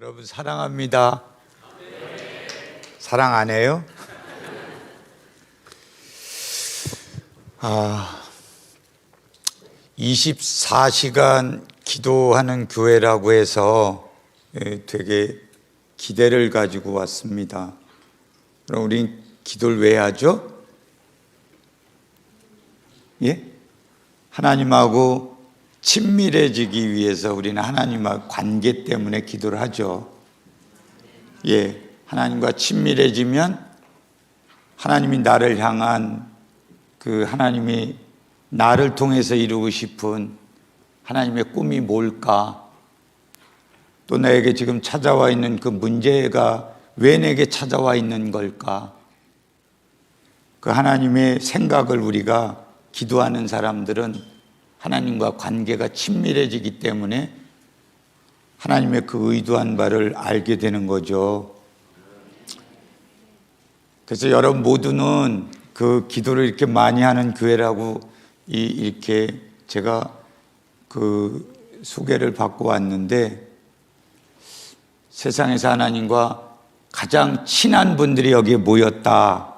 여러분 사랑합니다. 사랑 안 해요? 24시간 기도하는 교회라고 해서 되게 기대를 가지고 왔습니다. 그럼 우린 기도를 왜 하죠? 예? 하나님하고 친밀해지기 위해서 우리는 하나님과 관계 때문에 기도를 하죠. 예, 하나님과 친밀해지면 하나님이 나를 향한 그 하나님이 나를 통해서 이루고 싶은 하나님의 꿈이 뭘까? 또 나에게 지금 찾아와 있는 그 문제가 왜 내게 찾아와 있는 걸까? 그 하나님의 생각을 우리가 기도하는 사람들은 하나님과 관계가 친밀해지기 때문에 하나님의 그 의도한 바를 알게 되는 거죠. 그래서 여러분 모두는 그 기도를 이렇게 많이 하는 교회라고 이렇게 제가 그 소개를 받고 왔는데, 세상에서 하나님과 가장 친한 분들이 여기에 모였다.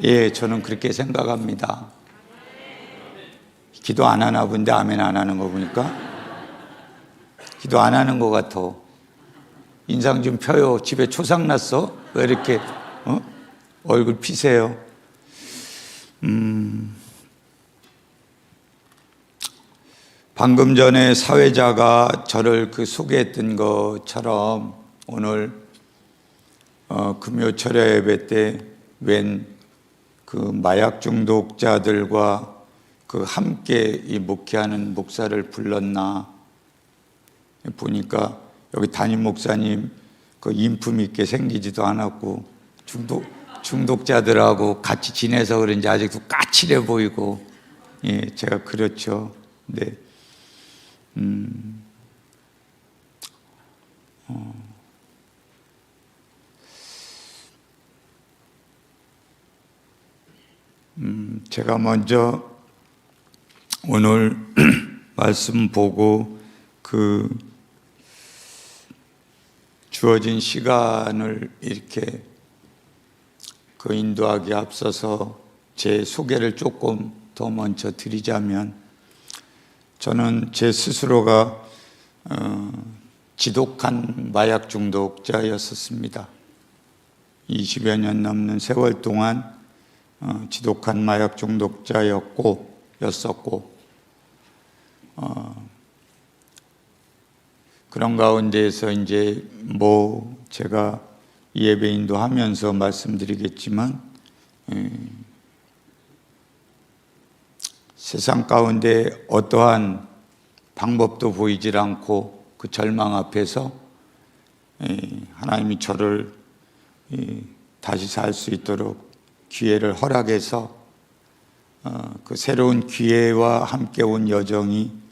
예, 저는 그렇게 생각합니다. 기도 안 하나 본데 아멘 안 하는 거 보니까 기도 안 하는 것 같아. 인상 좀 펴요. 집에 초상 났어? 왜 이렇게 얼굴 피세요? 방금 전에 사회자가 저를 소개했던 것처럼 오늘 금요 철야 예배 때 웬 그 마약 중독자들과 함께 이 목회하는 목사를 불렀나 보니까 여기 담임 목사님 인품 있게 생기지도 않았고 중독자들하고 같이 지내서 그런지 아직도 까칠해 보이고, 예, 제가 그렇죠. 네. 제가 먼저 오늘 말씀 보고 주어진 시간을 이렇게 인도하기 앞서서 제 소개를 조금 더 먼저 드리자면, 저는 제 스스로가 지독한 마약 중독자였었습니다. 20여 년 넘는 세월 동안 지독한 마약 중독자였고 그런 가운데에서 이제 제가 예배인도 하면서 말씀드리겠지만, 세상 가운데 어떠한 방법도 보이질 않고 그 절망 앞에서 하나님이 저를 다시 살 수 있도록 기회를 허락해서 그 새로운 기회와 함께 온 여정이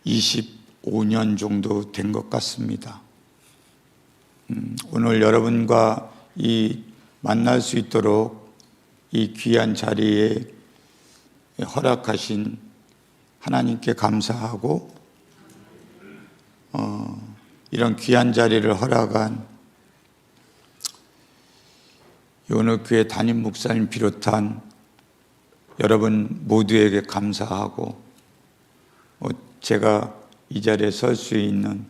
25년 정도 된 것 같습니다. 오늘 여러분과 만날 수 있도록 이 귀한 자리에 허락하신 하나님께 감사하고, 이런 귀한 자리를 허락한 오늘 교회 담임 목사님 비롯한 여러분 모두에게 감사하고, 제가 이 자리에 설 수 있는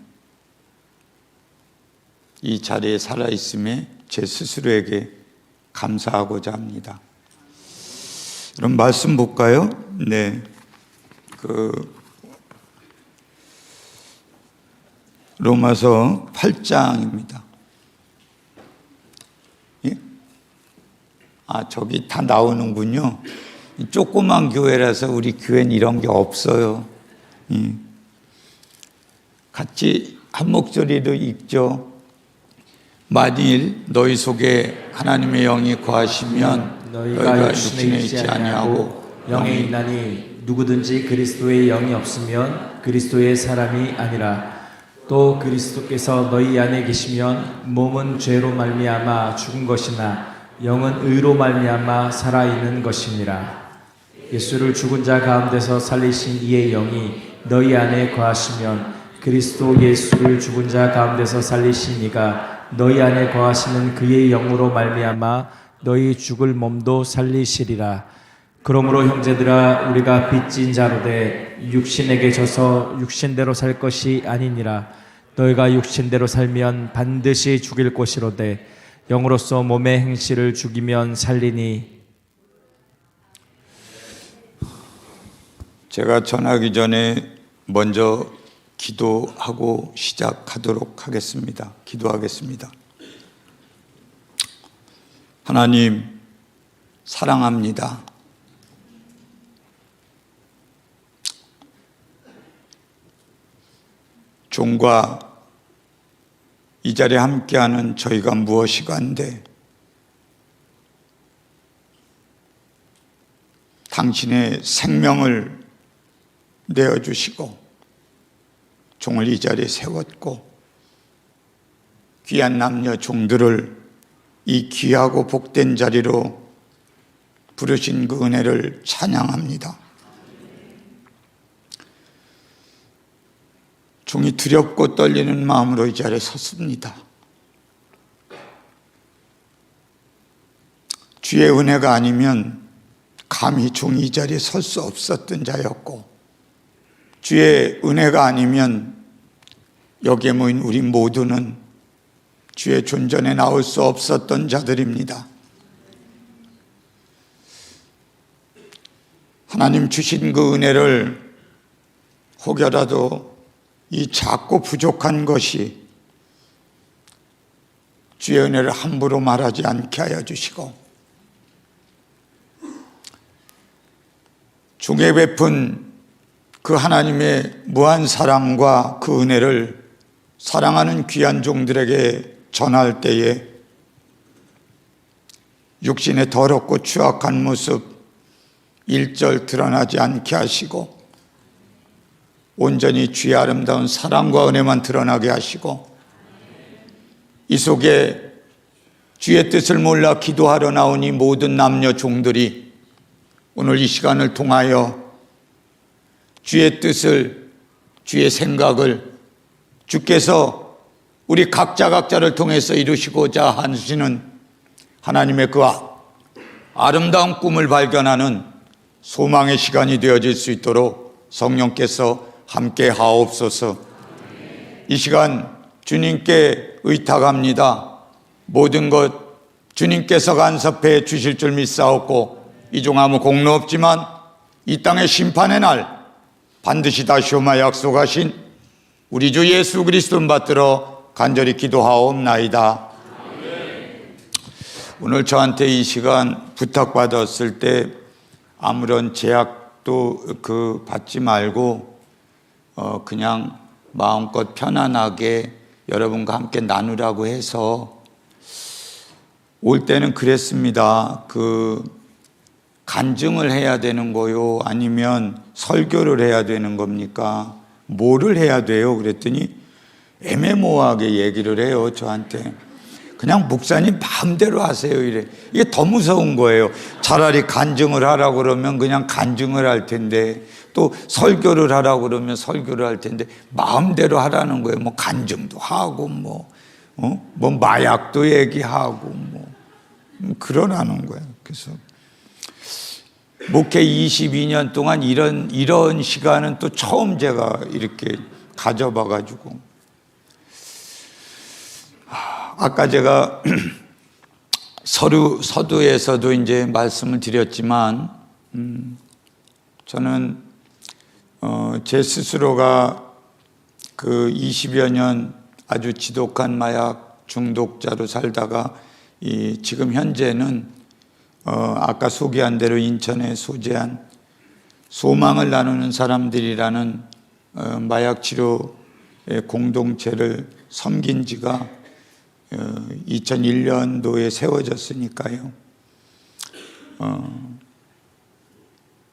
이 자리에 살아있음에 제 스스로에게 감사하고자 합니다. 그럼 말씀 볼까요? 네. 로마서 8장입니다. 예? 저기 다 나오는군요. 조그만 교회라서 우리 교회는 이런 게 없어요. 예. 같이 한 목소리로 읽죠. 만일 너희 속에 하나님의 영이 거하시면 너희가 육신에 있지 아니하고 영에 있나니, 누구든지 그리스도의 영이 없으면 그리스도의 사람이 아니라. 또 그리스도께서 너희 안에 계시면 몸은 죄로 말미암아 죽은 것이나 영은 의로 말미암아 살아있는 것이니라. 예수를 죽은 자 가운데서 살리신 이의 영이 너희 안에 거하시면 그리스도 예수를 죽은 자 가운데서 살리신 이가 너희 안에 거하시는 그의 영으로 말미암아 너희 죽을 몸도 살리시리라. 그러므로 형제들아 우리가 빚진 자로되 육신에게 져서 육신대로 살 것이 아니니라. 너희가 육신대로 살면 반드시 죽일 것이로되 영으로서 몸의 행실을 죽이면 살리니. 제가 전하기 전에 먼저 기도하고 시작하도록 하겠습니다. 기도하겠습니다. 하나님, 사랑합니다. 종과 이 자리에 함께하는 저희가 무엇이간데 당신의 생명을 내어주시고 종을 이 자리에 세웠고 귀한 남녀 종들을 이 귀하고 복된 자리로 부르신 그 은혜를 찬양합니다. 종이 두렵고 떨리는 마음으로 이 자리에 섰습니다. 주의 은혜가 아니면 감히 종이 이 자리에 설 수 없었던 자였고, 주의 은혜가 아니면 여기에 모인 우리 모두는 주의 존전에 나올 수 없었던 자들입니다. 하나님 주신 그 은혜를 혹여라도 이 작고 부족한 것이 주의 은혜를 함부로 말하지 않게 하여 주시고, 종에 베푼 그 하나님의 무한 사랑과 그 은혜를 사랑하는 귀한 종들에게 전할 때에 육신의 더럽고 추악한 모습 일절 드러나지 않게 하시고 온전히 주의 아름다운 사랑과 은혜만 드러나게 하시고, 이 속에 주의 뜻을 몰라 기도하러 나온 이 모든 남녀 종들이 오늘 이 시간을 통하여 주의 뜻을, 주의 생각을 주께서 우리 각자를 통해서 이루시고자 하시는 하나님의 그 아름다운 꿈을 발견하는 소망의 시간이 되어질 수 있도록 성령께서 함께 하옵소서. 이 시간 주님께 의탁합니다. 모든 것 주님께서 간섭해 주실 줄 믿사옵고, 이 중 아무 공로 없지만 이 땅의 심판의 날 반드시 다시 오마 약속하신 우리 주 예수 그리스도를 받들어 간절히 기도하옵나이다. 오늘 저한테 이 시간 부탁받았을 때 아무런 제약도 받지 말고 그냥 마음껏 편안하게 여러분과 함께 나누라고 해서 올 때는 그랬습니다. 간증을 해야 되는 거요? 아니면 설교를 해야 되는 겁니까? 뭐를 해야 돼요? 그랬더니 애매모호하게 얘기를 해요, 저한테. 그냥 목사님 마음대로 하세요, 이래. 이게 더 무서운 거예요. 차라리 간증을 하라고 그러면 그냥 간증을 할 텐데, 또 설교를 하라고 그러면 설교를 할 텐데, 마음대로 하라는 거예요. 뭐 간증도 하고, 뭐 마약도 얘기하고, 그러라는 거예요. 그래서 목회 22년 동안 이런 시간은 또 처음 제가 이렇게 가져봐가지고, 아까 제가 서두에서도 이제 말씀을 드렸지만, 저는 제 스스로가 그 20여 년 아주 지독한 마약 중독자로 살다가 지금 현재는 아까 소개한 대로 인천에 소재한 소망을 나누는 사람들이라는 마약 치료 공동체를 섬긴 지가 2001년도에 세워졌으니까요.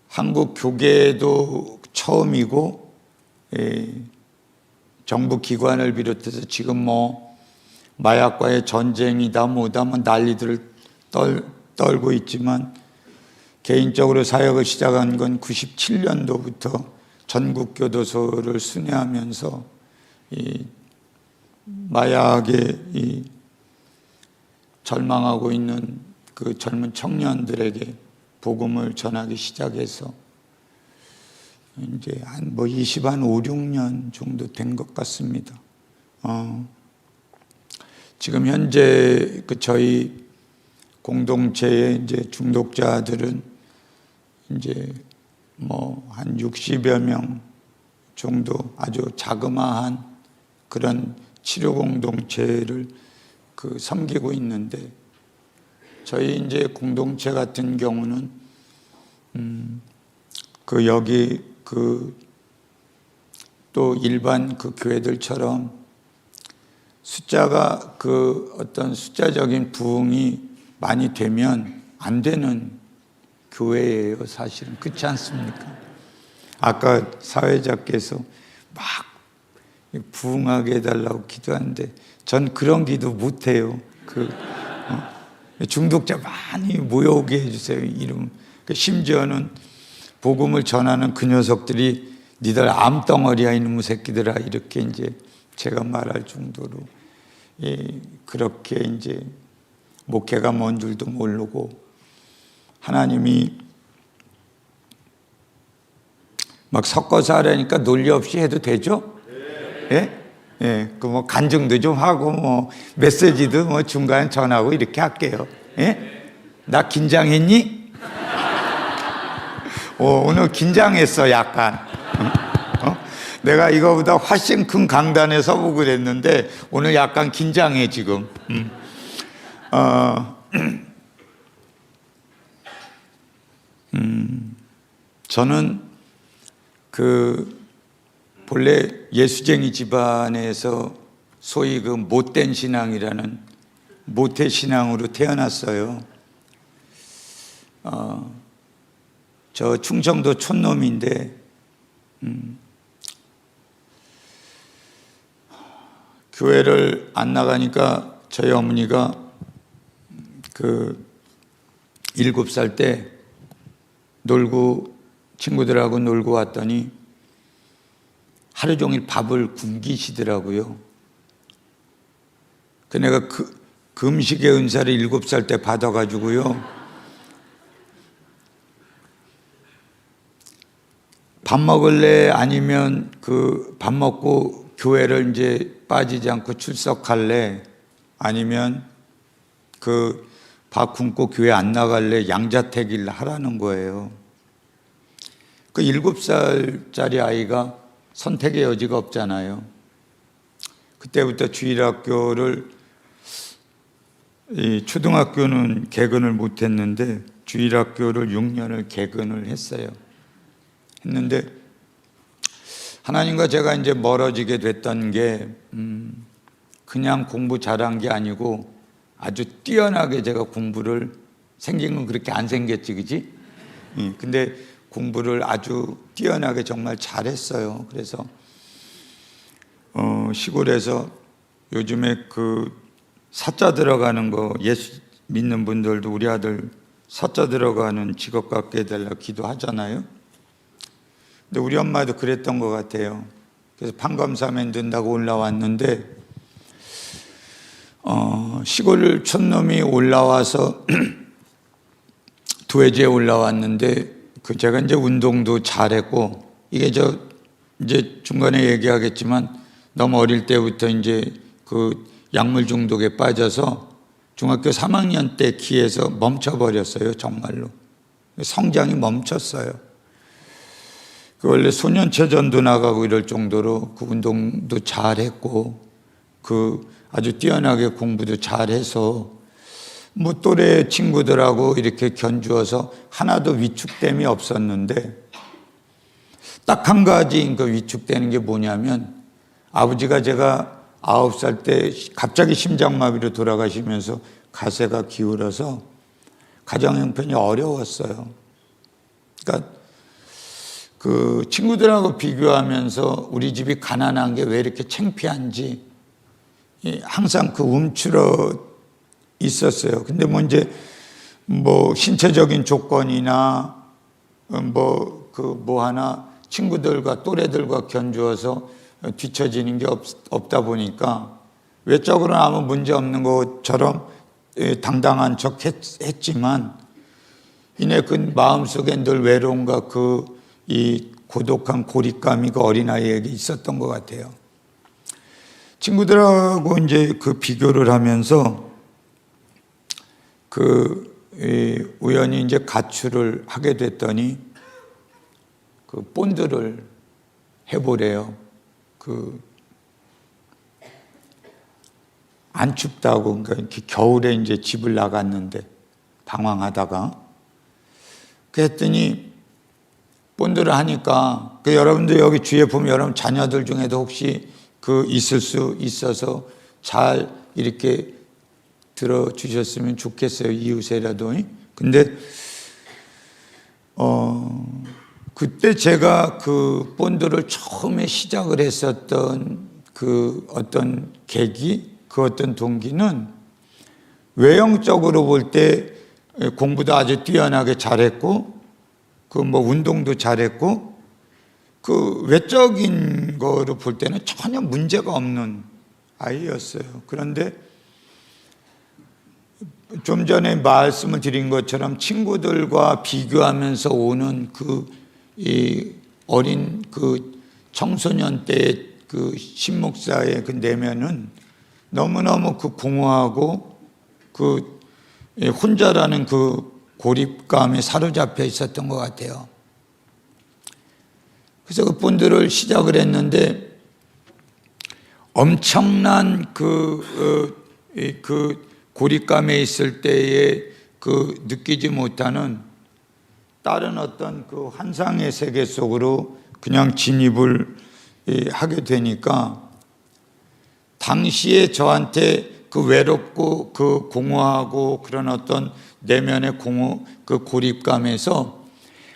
한국 교계도 처음이고, 정부 기관을 비롯해서 지금 마약과의 전쟁이다 뭐다 난리들을 떨고 있지만, 개인적으로 사역을 시작한 건 97년도부터 전국 교도소를 순회하면서 이 마약에 이 절망하고 있는 그 젊은 청년들에게 복음을 전하기 시작해서 이제 한 5, 6년 정도 된 것 같습니다. 지금 현재 그 저희 공동체의 이제 중독자들은 이제 뭐 한 60여 명 정도 아주 자그마한 그런 치료 공동체를 섬기고 있는데, 저희 이제 공동체 같은 경우는 여기 또 일반 교회들처럼 숫자가 어떤 숫자적인 부흥이 많이 되면 안 되는 교회예요, 사실은. 그렇지 않습니까? 아까 사회자께서 막 부흥하게 해달라고 기도하는데 전 그런 기도 못해요. 중독자 많이 모여오게 해주세요, 이름. 심지어는 복음을 전하는 그 녀석들이 니들 암덩어리야 이놈의 새끼들아, 이렇게 이제 제가 말할 정도로 그렇게 이제 목회가 뭔 줄도 모르고, 하나님이 막 섞어서 하라니까 논리 없이 해도 되죠? 예? 예, 간증도 좀 하고 메시지도 중간에 전하고 이렇게 할게요. 예? 나 긴장했니? 오늘 긴장했어, 약간. 내가 이거보다 훨씬 큰 강단에 서보고 그랬는데 오늘 약간 긴장해 지금. 저는 본래 예수쟁이 집안에서 소위 못된 신앙이라는 모태 신앙으로 태어났어요. 저 충청도 촌놈인데 교회를 안 나가니까 저희 어머니가 7살 때 친구들하고 놀고 왔더니 하루 종일 밥을 굶기시더라고요. 내가 그 음식의 은사를 7살 때 받아가지고요, 밥 먹을래? 아니면 밥 먹고 교회를 이제 빠지지 않고 출석할래? 아니면 밥 굶고 교회 안 나갈래? 양자택일 하라는 거예요. 7살짜리 아이가 선택의 여지가 없잖아요. 그때부터 주일학교를, 초등학교는 개근을 못했는데 주일학교를 6년을 개근을 했는데 하나님과 제가 이제 멀어지게 됐던 게 그냥 공부 잘한 게 아니고 아주 뛰어나게 제가 공부를, 생긴 건 그렇게 안 생겼지, 그지? 근데 공부를 아주 뛰어나게 정말 잘했어요. 그래서 시골에서 요즘에 사자 들어가는 거, 예수 믿는 분들도 우리 아들 사자 들어가는 직업 갖게 해달라고 기도하잖아요. 근데 우리 엄마도 그랬던 것 같아요. 그래서 판검사면 된다고 올라왔는데 시골 촌놈이 올라와서 두해지에 올라왔는데 제가 이제 운동도 잘했고, 이게 이제 중간에 얘기하겠지만 너무 어릴 때부터 이제 약물 중독에 빠져서 중학교 3학년 때 키에서 멈춰버렸어요, 정말로. 성장이 멈췄어요. 원래 소년체전도 나가고 이럴 정도로 운동도 잘했고, 아주 뛰어나게 공부도 잘해서 또래 친구들하고 이렇게 견주어서 하나도 위축됨이 없었는데, 딱 한 가지 위축되는 게 뭐냐면, 아버지가 제가 9살 때 갑자기 심장마비로 돌아가시면서 가세가 기울어서 가정 형편이 어려웠어요. 그러니까 친구들하고 비교하면서 우리 집이 가난한 게 왜 이렇게 창피한지 항상 움츠러 있었어요. 근데 이제 신체적인 조건이나 하나 친구들과 또래들과 견주어서 뒤처지는 게 없다 보니까 외적으로는 아무 문제 없는 것처럼 당당한 척 했지만 이내 그 마음속에 늘 외로움과 이 고독한 고립감이 그 어린아이에게 있었던 것 같아요. 친구들하고 이제 그 비교를 하면서 우연히 이제 가출을 하게 됐더니 그 본드를 해보래요. 안 춥다고, 그러니까 이렇게 겨울에 이제 집을 나갔는데 방황하다가 그랬더니 본드를 하니까 여러분들 여기 주위에 보면 여러분 자녀들 중에도 혹시 있을 수 있어서 잘 이렇게 들어주셨으면 좋겠어요. 이웃에라도. 근데 그때 제가 그 본드를 처음에 시작을 했었던 그 어떤 계기, 그 어떤 동기는 외형적으로 볼 때 공부도 아주 뛰어나게 잘했고 운동도 잘했고 외적인 거로 볼 때는 전혀 문제가 없는 아이였어요. 그런데 좀 전에 말씀을 드린 것처럼 친구들과 비교하면서 오는 이 어린 청소년 때의 신목사의 내면은 너무너무 공허하고 혼자라는 고립감에 사로잡혀 있었던 것 같아요. 그래서 그 본드를 시작을 했는데 엄청난 고립감에 있을 때에 느끼지 못하는 다른 어떤 환상의 세계 속으로 그냥 진입을 하게 되니까 당시에 저한테 외롭고 공허하고 그런 어떤 내면의 고립감에서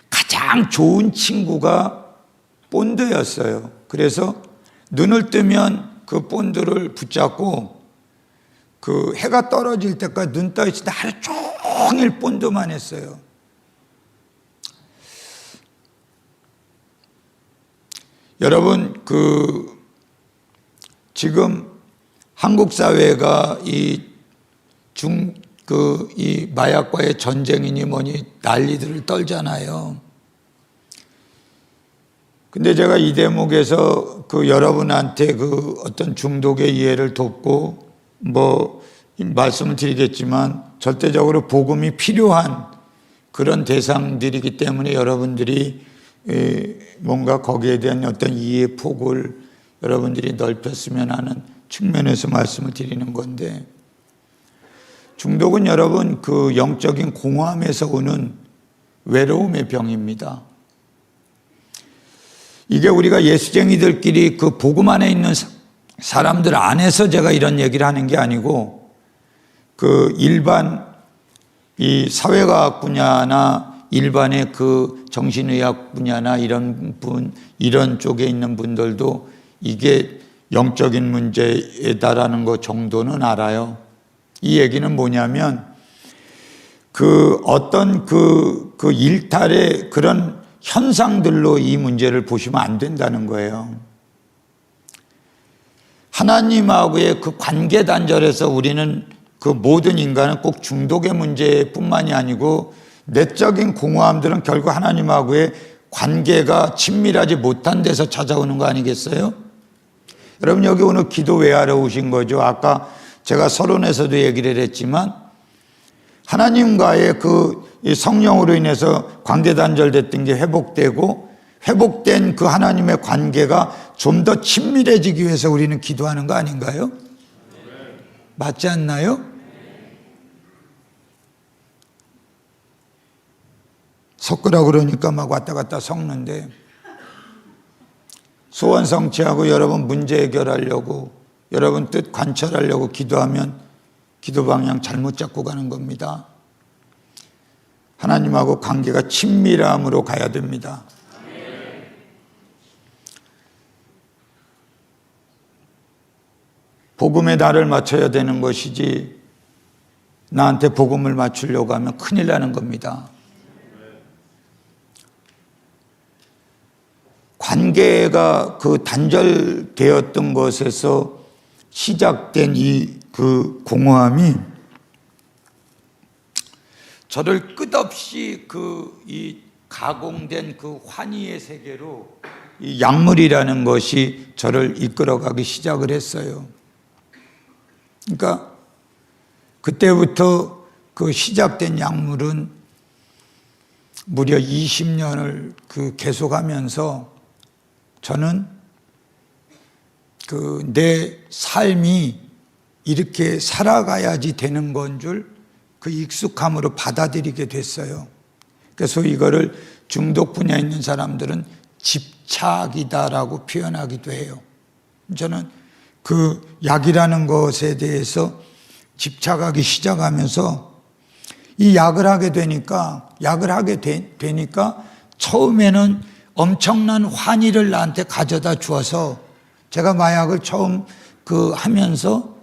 가장 좋은 친구가 본드였어요. 그래서 눈을 뜨면 그 본드를 붙잡고 해가 떨어질 때까지 눈 떠 있을 때 하루 종일 본드만 했어요. 여러분, 지금 한국 사회가 이 마약과의 전쟁이니 뭐니 난리들을 떨잖아요. 근데 제가 이 대목에서 여러분한테 어떤 중독의 이해를 돕고 말씀을 드리겠지만 절대적으로 복음이 필요한 그런 대상들이기 때문에 여러분들이 뭔가 거기에 대한 어떤 이해 폭을 여러분들이 넓혔으면 하는 측면에서 말씀을 드리는 건데, 중독은 여러분 영적인 공허함에서 오는 외로움의 병입니다. 이게 우리가 예수쟁이들끼리 복음 안에 있는 사람들 안에서 제가 이런 얘기를 하는 게 아니고 일반 이 사회과학 분야나 일반의 정신의학 분야나 이런 쪽에 있는 분들도 이게 영적인 문제다라는 것 정도는 알아요. 이 얘기는 뭐냐면 어떤 일탈의 그런 현상들로 이 문제를 보시면 안 된다는 거예요. 하나님하고의 관계 단절에서 우리는 모든 인간은 꼭 중독의 문제뿐만이 아니고 내적인 공허함들은 결국 하나님하고의 관계가 친밀하지 못한 데서 찾아오는 거 아니겠어요? 여러분, 여기 오늘 기도 왜 하러 오신 거죠? 아까 제가 서론에서도 얘기를 했지만 하나님과의 이 성령으로 인해서 관계 단절됐던 게 회복되고 회복된 하나님의 관계가 좀 더 친밀해지기 위해서 우리는 기도하는 거 아닌가요? 맞지 않나요? 섞으라 그러니까 막 왔다 갔다 섞는데, 소원 성취하고 여러분 문제 해결하려고 여러분 뜻 관철하려고 기도하면 기도 방향 잘못 잡고 가는 겁니다. 하나님하고 관계가 친밀함으로 가야 됩니다. 복음에 나를 맞춰야 되는 것이지 나한테 복음을 맞추려고 하면 큰일 나는 겁니다. 관계가 그 단절되었던 것에서 시작된 이 그 공허함이 저를 끝없이 이 가공된 그 환희의 세계로 이 약물이라는 것이 저를 이끌어가기 시작을 했어요. 그러니까 그때부터 그 시작된 약물은 무려 20년을 계속하면서 저는 내 삶이 이렇게 살아가야지 되는 건 줄 그 익숙함으로 받아들이게 됐어요. 그래서 이거를 중독 분야에 있는 사람들은 집착이다라고 표현하기도 해요. 저는 그 약이라는 것에 대해서 집착하기 시작하면서 이 약을 하게 되니까 처음에는 엄청난 환희를 나한테 가져다 주어서 제가 마약을 처음 하면서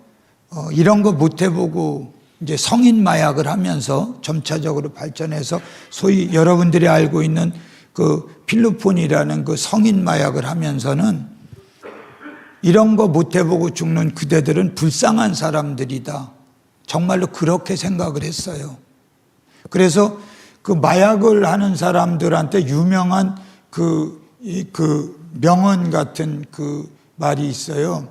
이런 거 못 해보고 이제 성인 마약을 하면서 점차적으로 발전해서 소위 여러분들이 알고 있는 그 필로폰이라는 그 성인 마약을 하면서는 이런 거 못 해보고 죽는 그대들은 불쌍한 사람들이다. 정말로 그렇게 생각을 했어요. 그래서 그 마약을 하는 사람들한테 유명한 그 명언 같은 그 말이 있어요.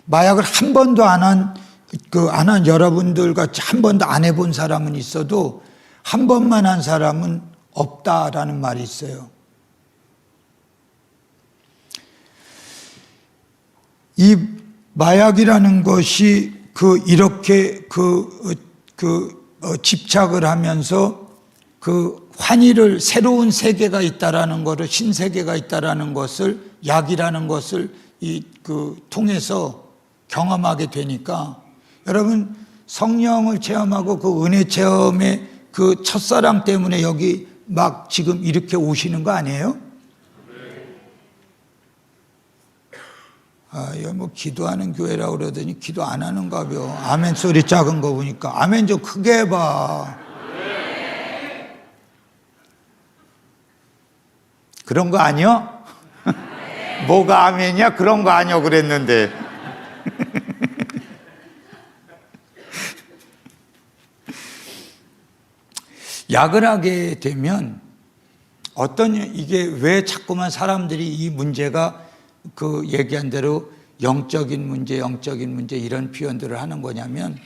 마약을 한 번도 안 한 여러분들 같이 한 번도 안 해본 사람은 있어도 한 번만 한 사람은 없다라는 말이 있어요. 이 마약이라는 것이 이렇게 집착을 하면서 환희를 새로운 세계가 있다라는 것을 신세계가 있다라는 것을 약이라는 것을 통해서 경험하게 되니까 여러분 성령을 체험하고 그 은혜 체험의 그 첫사랑 때문에 여기 막 지금 이렇게 오시는 거 아니에요? 이거 뭐 기도하는 교회라고 그러더니 기도 안 하는가 봐. 아멘 소리 작은 거 보니까 아멘 좀 크게 해봐. 그런 거 아니요? 뭐가 아멘이야? 그런 거 아니요 그랬는데. 약을 하게 되면 이게 왜 자꾸만 사람들이 이 문제가 얘기한 대로 영적인 문제 이런 표현들을 하는 거냐면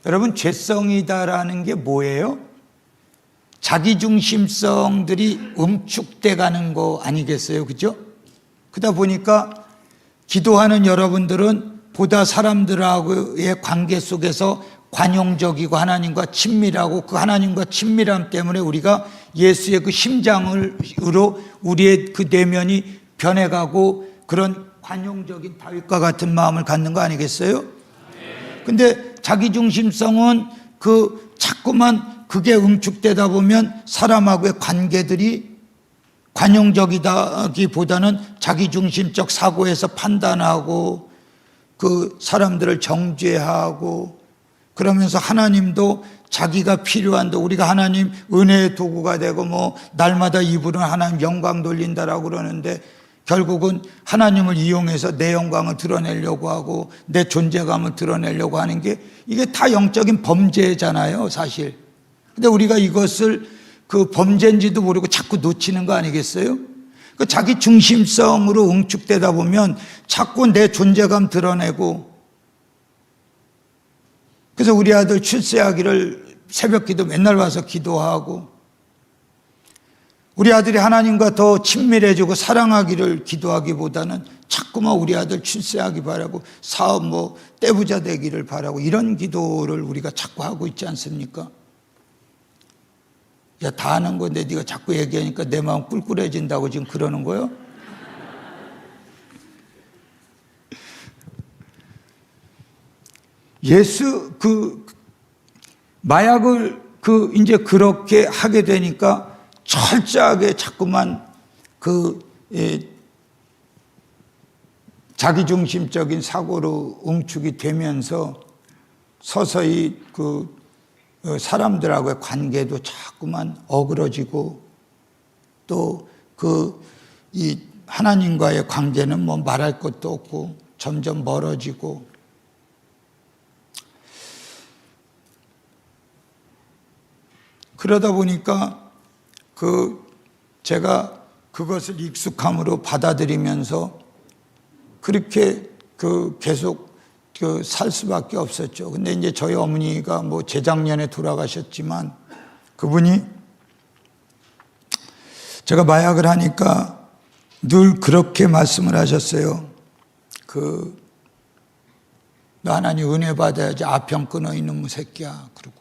여러분 죄성이다라는 게 뭐예요? 자기중심성들이 응축돼 가는 거 아니겠어요? 그죠? 그러다 보니까 기도하는 여러분들은 보다 사람들하고의 관계 속에서 관용적이고 하나님과 친밀하고 그 하나님과 친밀함 때문에 우리가 예수의 그 심장으로 우리의 그 내면이 변해가고 그런 관용적인 다윗과 같은 마음을 갖는 거 아니겠어요? 근데 자기중심성은 자꾸만 그게 응축되다 보면 사람하고의 관계들이 관용적이다기보다는 자기중심적 사고에서 판단하고 그 사람들을 정죄하고 그러면서 하나님도 자기가 필요한데 우리가 하나님 은혜의 도구가 되고 뭐 날마다 입으로 하나님 영광 돌린다라고 그러는데 결국은 하나님을 이용해서 내 영광을 드러내려고 하고 내 존재감을 드러내려고 하는 게 이게 다 영적인 범죄잖아요, 사실. 근데 우리가 이것을 범죄인지도 모르고 자꾸 놓치는 거 아니겠어요? 자기 중심성으로 응축되다 보면 자꾸 내 존재감 드러내고 그래서 우리 아들 출세하기를 새벽 기도 맨날 와서 기도하고 우리 아들이 하나님과 더 친밀해지고 사랑하기를 기도하기보다는 자꾸만 우리 아들 출세하기 바라고 사업 떼부자 되기를 바라고 이런 기도를 우리가 자꾸 하고 있지 않습니까? 야, 다 아는 건데 네가 자꾸 얘기하니까 내 마음 꿀꿀해진다고 지금 그러는 거예요? 마약을 이제 그렇게 하게 되니까 철저하게 자꾸만 자기중심적인 사고로 응축이 되면서 서서히 사람들하고의 관계도 자꾸만 어그러지고 또 하나님과의 관계는 뭐 말할 것도 없고 점점 멀어지고, 그러다 보니까 제가 그것을 익숙함으로 받아들이면서 그렇게 계속 살 수밖에 없었죠. 근데 이제 저희 어머니가 뭐 재작년에 돌아가셨지만, 그분이 제가 마약을 하니까 늘 그렇게 말씀을 하셨어요. 너 하나님 은혜 받아야지, 아평 끊어 이놈의 새끼야. 그러고.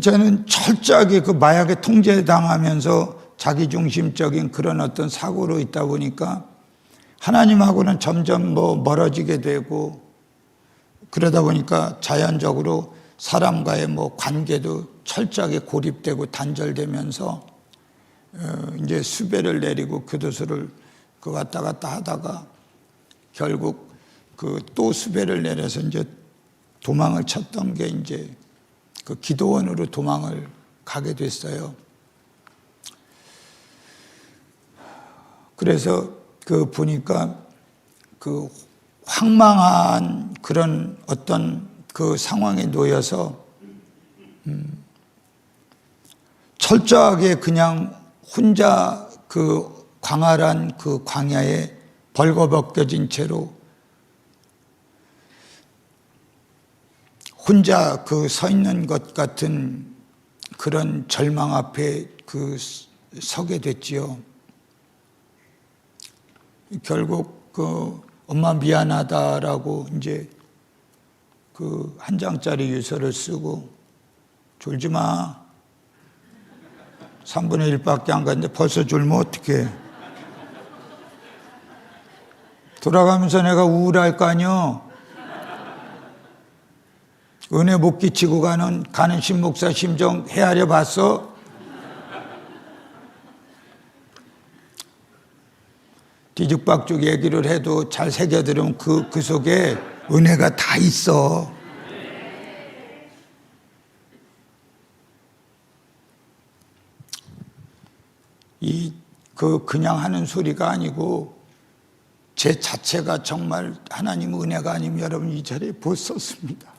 저는 철저하게 그 마약에 통제당하면서 자기중심적인 그런 어떤 사고로 있다 보니까 하나님하고는 점점 멀어지게 되고, 그러다 보니까 자연적으로 사람과의 관계도 철저하게 고립되고 단절되면서 이제 수배를 내리고 교도소를 왔다 갔다 하다가 결국 또 수배를 내려서 이제 도망을 쳤던 게 이제 기도원으로 도망을 가게 됐어요. 그래서 보니까 황망한 그런 어떤 상황에 놓여서 철저하게 그냥 혼자 광활한 광야에 벌거벗겨진 채로 혼자 서 있는 것 같은 그런 절망 앞에 서게 됐지요. 결국 엄마 미안하다라고 이제 한 장짜리 유서를 쓰고, 졸지 마. 3분의 1밖에 안 갔는데 벌써 졸면 어떡해. 돌아가면서 내가 우울할 거 아니여. 은혜 못 끼치고 가는 신목사 심정 헤아려 봤어? 뒤죽박죽 얘기를 해도 잘 새겨들으면 그 속에 은혜가 다 있어. 그냥 하는 소리가 아니고 제 자체가 정말 하나님 은혜가 아니면 여러분 이 자리에 못 섰습니다.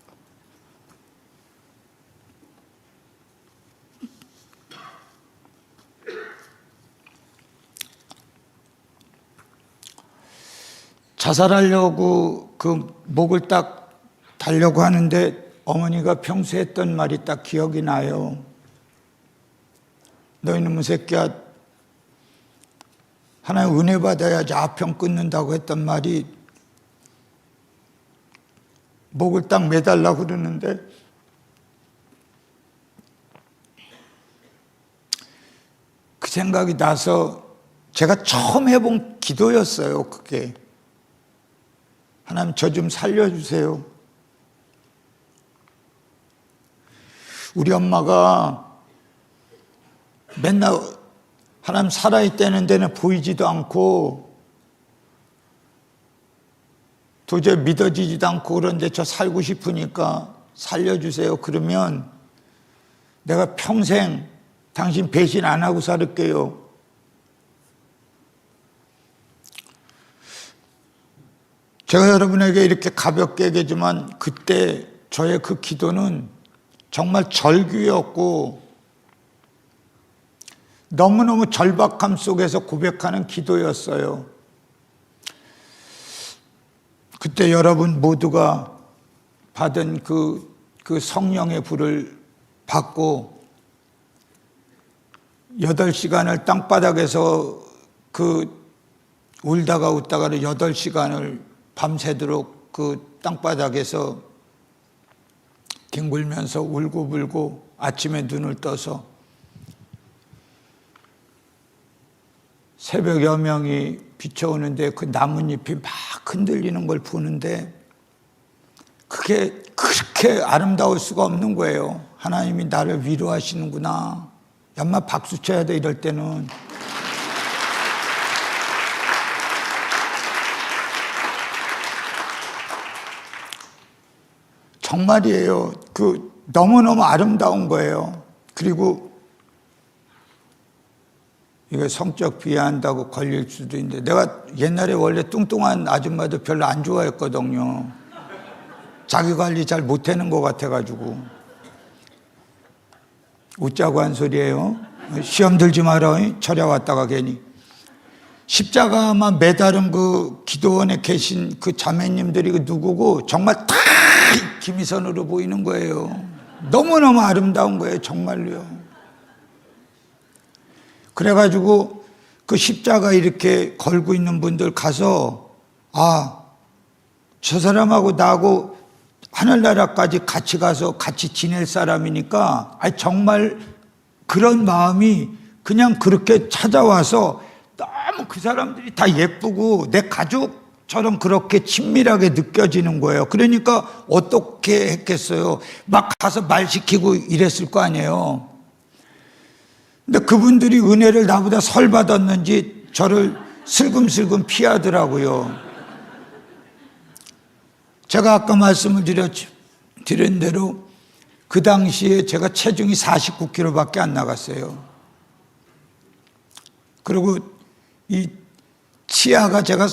자살하려고 목을 딱 달려고 하는데 어머니가 평소에 했던 말이 딱 기억이 나요. 너 이놈의 새끼야, 하나님 은혜 받아야지 아평 끊는다고 했던 말이 목을 딱 매달라고 그러는데, 그 생각이 나서 제가 처음 해본 기도였어요. 그게 하나님 저 좀 살려주세요. 우리 엄마가 맨날 하나님 살아있다는 데는 보이지도 않고 도저히 믿어지지도 않고, 그런데 저 살고 싶으니까 살려주세요. 그러면 내가 평생 당신 배신 안 하고 살을게요. 제가 여러분에게 이렇게 가볍게 얘기하지만 그때 저의 그 기도는 정말 절규였고 너무너무 절박함 속에서 고백하는 기도였어요. 그때 여러분 모두가 받은 그 성령의 불을 받고 8시간을 땅바닥에서 울다가 웃다가는 8시간을 밤새도록 땅바닥에서 뒹굴면서 울고불고 아침에 눈을 떠서 새벽 여명이 비춰오는데 그 나뭇잎이 막 흔들리는 걸 보는데 그게 그렇게 아름다울 수가 없는 거예요. 하나님이 나를 위로하시는구나. 엄마 박수 쳐야 돼, 이럴 때는. 정말이에요. 너무너무 아름다운 거예요. 그리고 이거 성적 비하한다고 걸릴 수도 있는데, 내가 옛날에 원래 뚱뚱한 아줌마도 별로 안 좋아했거든요. 자기 관리 잘 못하는 것 같아가지고. 웃자고 한 소리예요. 시험 들지 마라. 철야 왔다가 괜히. 십자가만 매달은 그 기도원에 계신 그 자매님들이 그 누구고 정말 다 김희선으로 보이는 거예요. 너무너무 아름다운 거예요. 정말로요. 그래가지고 그 십자가 이렇게 걸고 있는 분들 가서, 아, 저 사람하고 나하고 하늘나라까지 같이 가서 같이 지낼 사람이니까, 정말 그런 마음이 그냥 그렇게 찾아와서 너무 그 사람들이 다 예쁘고 내 가족처럼 그렇게 친밀하게 느껴지는 거예요. 그러니까 어떻게 했겠어요? 막 가서 말 시키고 이랬을 거 아니에요. 근데 그분들이 은혜를 나보다 설 받았는지 저를 슬금슬금 피하더라고요. 제가 아까 말씀을 드린 대로 그 당시에 제가 체중이 49kg밖에 안 나갔어요. 그리고 이 치아가 제가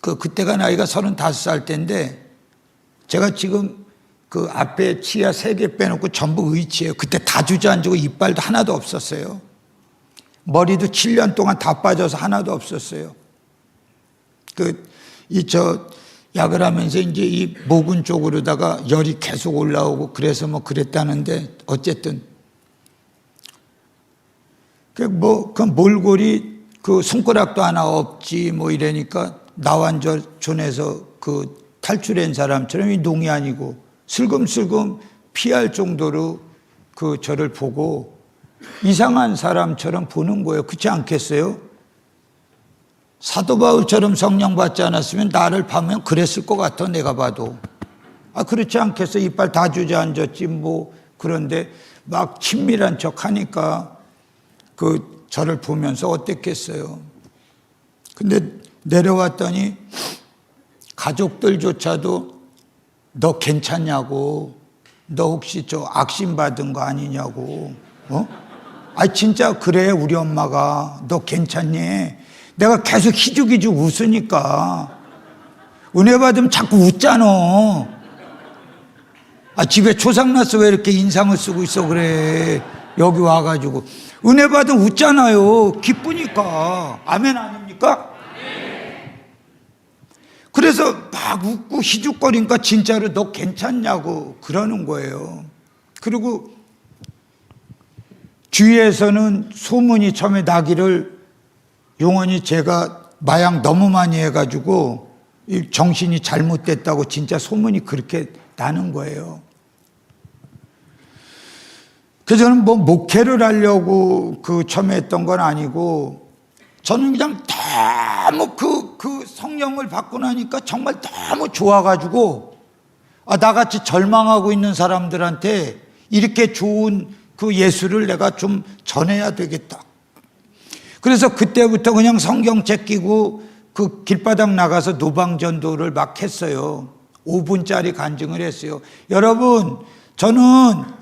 그때가 나이가 35살 때인데, 제가 지금 그 앞에 치아 3개 빼놓고 전부 의치예요. 그때 다 주저앉고 이빨도 하나도 없었어요. 머리도 7년 동안 다 빠져서 하나도 없었어요. 약을 하면서 이제 이 모근 쪽으로다가 열이 계속 올라오고 그래서 뭐 그랬다는데, 어쨌든 그 몰골이 그 손가락도 하나 없지 뭐 이러니까 나완전에서 그 탈출한 사람처럼 이 농이 아니고 슬금슬금 피할 정도로 그 저를 보고 이상한 사람처럼 보는 거예요. 그렇지 않겠어요? 사도 바울처럼 성령 받지 않았으면 나를 보면 그랬을 것 같아. 내가 봐도. 그렇지 않겠어? 이빨 다 주저앉았지 뭐. 그런데 막 친밀한 척 하니까 그 저를 보면서 어땠겠어요? 근데 내려왔더니 가족들조차도 너 괜찮냐고, 너 혹시 저 악심 받은 거 아니냐고. 진짜 그래. 우리 엄마가 너 괜찮니? 내가 계속 희죽희죽 웃으니까. 은혜 받으면 자꾸 웃잖아. 집에 초상났어. 왜 이렇게 인상을 쓰고 있어 그래. 여기 와가지고 은혜 받으면 웃잖아요. 기쁘니까. 아멘 아닙니까? 그래서 막 웃고 희죽거리니까 진짜로 너 괜찮냐고 그러는 거예요. 그리고 주위에서는 소문이 처음에 나기를, 용원이 제가 마약 너무 많이 해가지고 정신이 잘못됐다고 진짜 소문이 그렇게 나는 거예요. 그래서 저는 뭐 목회를 하려고 처음에 했던 건 아니고, 저는 그냥 너무 그 성령을 받고 나니까 정말 너무 좋아가지고, 나같이 절망하고 있는 사람들한테 이렇게 좋은 그 예수를 내가 좀 전해야 되겠다. 그래서 그때부터 그냥 성경책 끼고 그 길바닥 나가서 노방전도를 막 했어요. 5분짜리 간증을 했어요. 여러분, 저는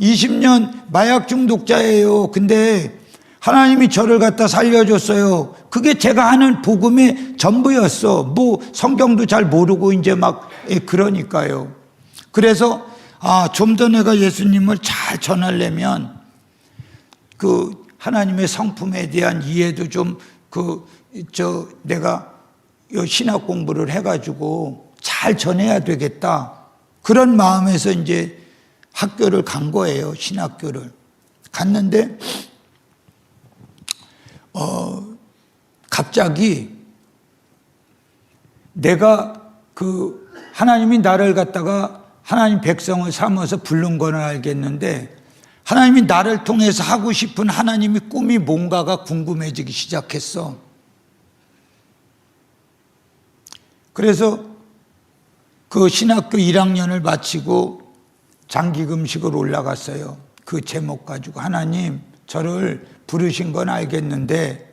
20년 마약 중독자예요. 근데 하나님이 저를 갖다 살려줬어요. 그게 제가 하는 복음의 전부였어. 뭐 성경도 잘 모르고 이제 막 그러니까요. 그래서 좀 더 내가 예수님을 잘 전하려면 그 하나님의 성품에 대한 이해도 좀 내가 신학 공부를 해가지고 잘 전해야 되겠다. 그런 마음에서 이제 학교를 간 거예요. 신학교를 갔는데 갑자기 내가 하나님이 나를 갖다가 하나님 백성을 삼아서 부른 건 알겠는데, 하나님이 나를 통해서 하고 싶은 하나님의 꿈이 뭔가가 궁금해지기 시작했어. 그래서 그 신학교 1학년을 마치고 장기금식으로 올라갔어요. 그 제목 가지고, 하나님 저를 부르신 건 알겠는데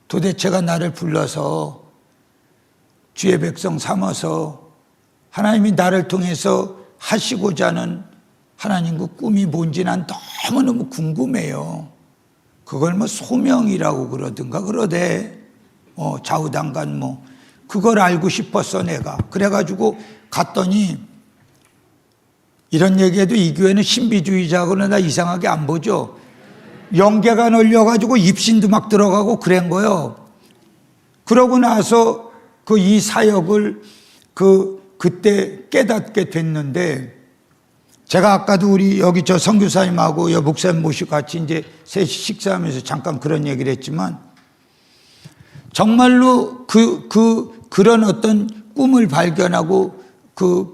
도대체가 나를 불러서 주의 백성 삼아서 하나님이 나를 통해서 하시고자 하는 하나님 그 꿈이 뭔지 난 너무너무 궁금해요. 그걸 뭐 소명이라고 그러든가 그러대. 좌우당간 뭐 그걸 알고 싶었어 내가. 그래가지고 갔더니 이런 얘기해도 이 교회는 신비주의자고는 나 이상하게 안 보죠. 영계가 널려가지고 입신도 막 들어가고 그런 거요. 그러고 나서 그 이 사역을 그때 깨닫게 됐는데, 제가 아까도 우리 여기 저 선교사님하고 여 목사님 모시고 같이 이제 셋이 식사하면서 잠깐 그런 얘기를 했지만, 정말로 그런 어떤 꿈을 발견하고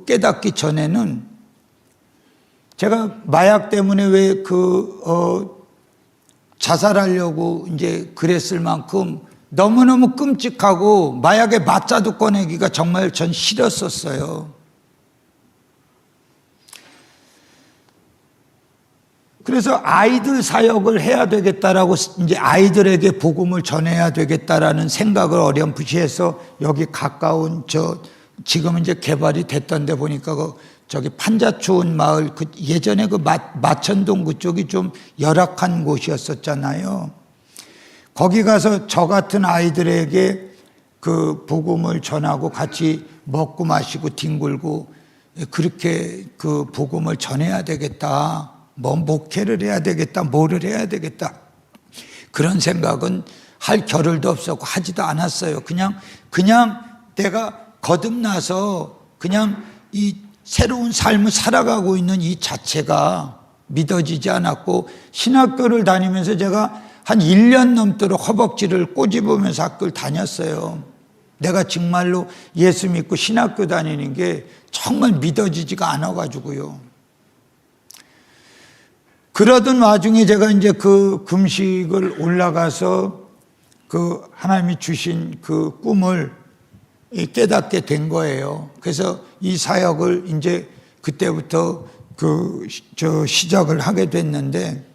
깨닫기 전에는 제가 마약 때문에 왜 자살하려고 이제 그랬을 만큼 너무너무 끔찍하고 마약에 맞자도 꺼내기가 정말 전 싫었었어요. 그래서 아이들 사역을 해야 되겠다라고 이제 아이들에게 복음을 전해야 되겠다라는 생각을 어렴풋이 해서 여기 가까운 지금은 이제 개발이 됐던 데 보니까 저기 판자촌 마을 예전에 마천동 그쪽이 좀 열악한 곳이었었잖아요. 거기 가서 저 같은 아이들에게 그 복음을 전하고 같이 먹고 마시고 뒹굴고 그렇게 그 복음을 전해야 되겠다. 뭐 목회를 해야 되겠다. 뭐를 해야 되겠다. 그런 생각은 할 겨를도 없었고 하지도 않았어요. 그냥 내가 거듭나서 그냥 이 새로운 삶을 살아가고 있는 이 자체가 믿어지지 않았고, 신학교를 다니면서 제가 한 1년 넘도록 허벅지를 꼬집으면서 학교를 다녔어요. 내가 정말로 예수 믿고 신학교 다니는 게 정말 믿어지지가 않아가지고요. 그러던 와중에 제가 이제 그 금식을 올라가서 그 하나님이 주신 그 꿈을 깨닫게 된 거예요. 그래서 이 사역을 이제 그때부터 시작을 하게 됐는데,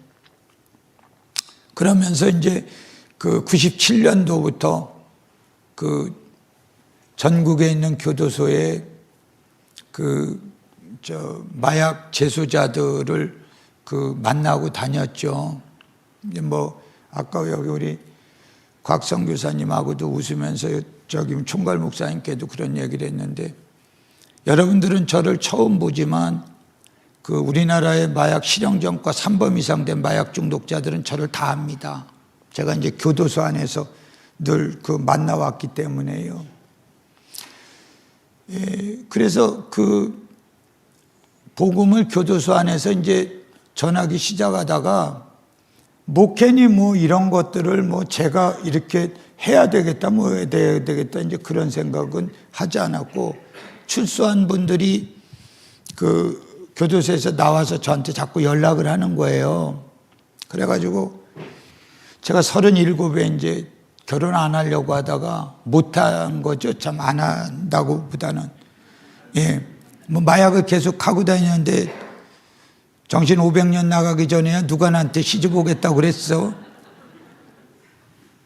그러면서 이제 97년도부터 전국에 있는 교도소에 마약 재소자들을 만나고 다녔죠. 이제 뭐 아까 여기 우리 곽성 교사님하고도 웃으면서 저기 총괄 목사님께도 그런 얘기를 했는데, 여러분들은 저를 처음 보지만 우리나라의 마약 실형전과 3범 이상 된 마약 중독자들은 저를 다 압니다. 제가 이제 교도소 안에서 늘 만나왔기 때문에요. 그래서 복음을 교도소 안에서 이제 전하기 시작하다가, 목회니 뭐 이런 것들을 뭐 제가 이렇게 해야 되겠다, 뭐 해야 되겠다, 이제 그런 생각은 하지 않았고, 출소한 분들이 교도소에서 나와서 저한테 자꾸 연락을 하는 거예요. 그래가지고 제가 37에 이제 결혼 안 하려고 하다가 못한 거죠. 참 안 한다고 보다는. 뭐 마약을 계속 하고 다녔는데, 정신 500년 나가기 전에 누가 나한테 시집 오겠다고 그랬어?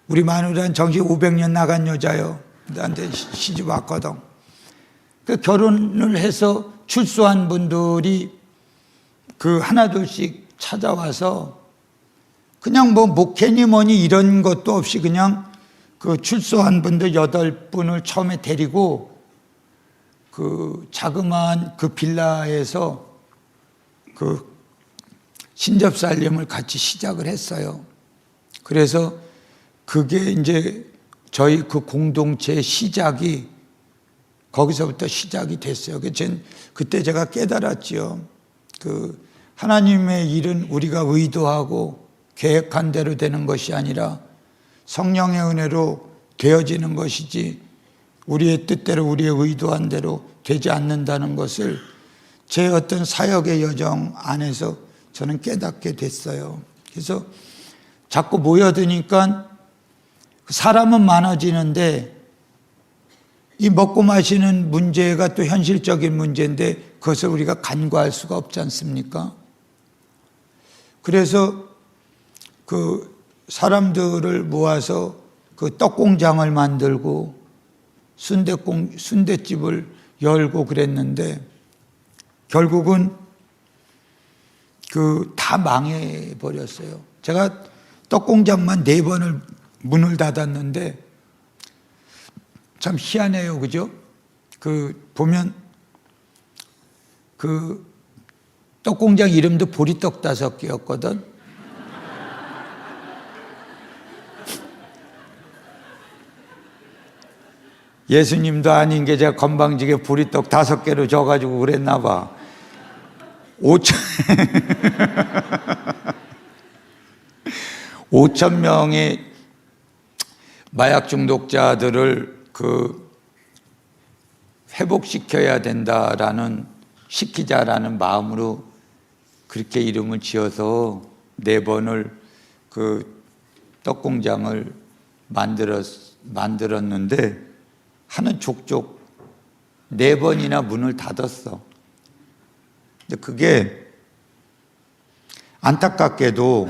우리 마누라는 정신 500년 나간 여자요. 나한테 시집 왔거든. 결혼을 해서 출소한 분들이 하나둘씩 찾아와서 그냥 뭐 목회니 뭐니 이런 것도 없이 그냥 출소한 분들 8분을 처음에 데리고 자그마한 빌라에서 신접살림을 같이 시작을 했어요. 그래서 그게 이제 저희 공동체의 시작이 거기서부터 시작이 됐어요. 그때 제가 깨달았지요. 하나님의 일은 우리가 의도하고 계획한 대로 되는 것이 아니라 성령의 은혜로 되어지는 것이지, 우리의 뜻대로 우리의 의도한 대로 되지 않는다는 것을 제 어떤 사역의 여정 안에서 저는 깨닫게 됐어요. 그래서 자꾸 모여드니까 사람은 많아지는데, 이 먹고 마시는 문제가 또 현실적인 문제인데 그것을 우리가 간과할 수가 없지 않습니까? 그래서 사람들을 모아서 떡공장을 만들고 순댓집을 열고 그랬는데, 결국은 다 망해버렸어요. 제가 떡공장만 4번을 문을 닫았는데 참 희한해요. 그죠? 보면 떡공장 이름도 보리떡 5개였거든. 예수님도 아닌 게 제가 건방지게 보리떡 5개로 줘가지고 그랬나 봐. 5천 명의 마약 중독자들을 회복시켜야 시키자라는 마음으로 그렇게 이름을 지어서 4번을 떡공장을 만들었는데 하는 족족 4번이나 문을 닫았어. 근데 그게 안타깝게도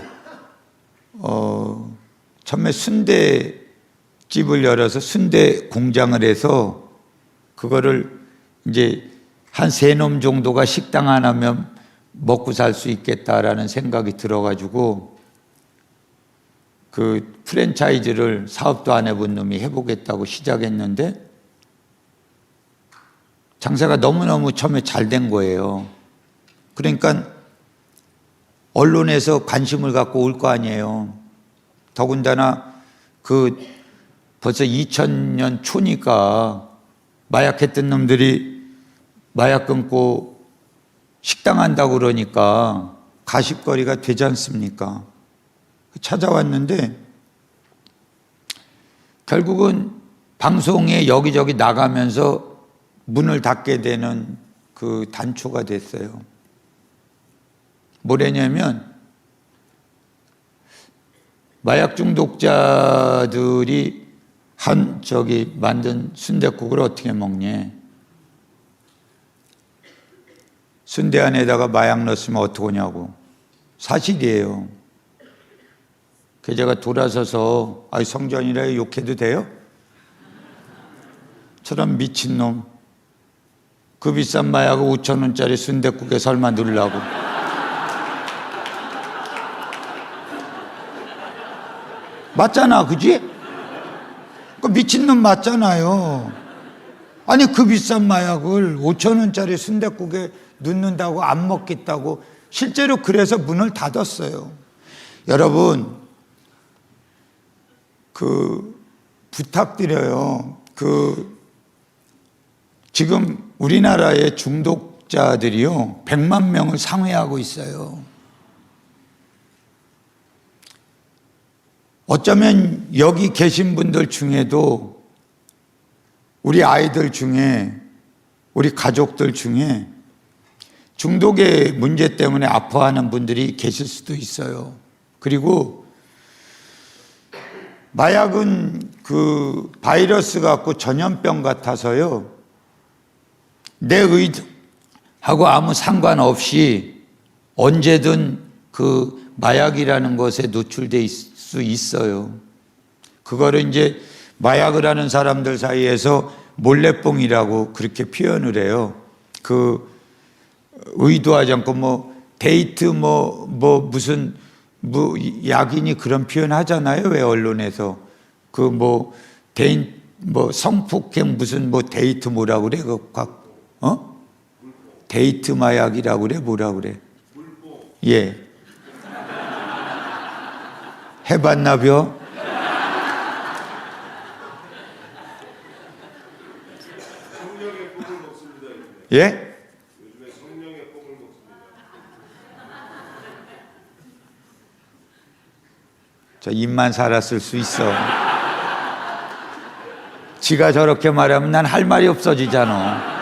처음에 순대집을 열어서 순대 공장을 해서 그거를 이제 한 3놈 정도가 식당 하나면 먹고 살 수 있겠다라는 생각이 들어가지고 프랜차이즈를 사업도 안 해본 놈이 해보겠다고 시작했는데 장사가 너무너무 처음에 잘 된 거예요. 그러니까 언론에서 관심을 갖고 올 거 아니에요. 더군다나 벌써 2000년 초니까 마약했던 놈들이 마약 끊고 식당 한다고 그러니까 가십거리가 되지 않습니까? 찾아왔는데 결국은 방송에 여기저기 나가면서 문을 닫게 되는 단초가 됐어요. 뭐냐면 마약 중독자들이 만든 순댓국을 어떻게 먹냐? 순대 안에다가 마약 넣었으면 어떡하냐고. 사실이에요. 그래서 제가 돌아서서 성전이라 욕해도 돼요? 저런 미친놈. 그 비싼 마약을 5,000원짜리 순댓국에 설마 넣으려고. 맞잖아, 그지? 그 미친놈 맞잖아요. 아니 그 비싼 마약을 5,000원짜리 순댓국에 넣는다고 안 먹겠다고 실제로 그래서 문을 닫았어요. 여러분 부탁드려요. 지금 우리나라의 중독자들이요 100만 명을 상회하고 있어요. 어쩌면 여기 계신 분들 중에도 우리 아이들 중에 우리 가족들 중에 중독의 문제 때문에 아파하는 분들이 계실 수도 있어요. 그리고 마약은 바이러스 같고 전염병 같아서요. 내 의도하고 아무 상관없이 언제든 마약이라는 것에 노출돼 수 있어요. 그거를 이제 마약을 하는 사람들 사이에서 몰래뽕이라고 그렇게 표현을 해요. 의도하지 않고 데이트 무슨 약인이 그런 표현 하잖아요. 왜 언론에서 성폭행 무슨 데이트 뭐라고 그래? 데이트 마약이라고 그래? 뭐라고 그래? 예. 해봤나벼? 예? 저 입만 살았을 수 있어. 지가 저렇게 말하면 난 할 말이 없어지잖아.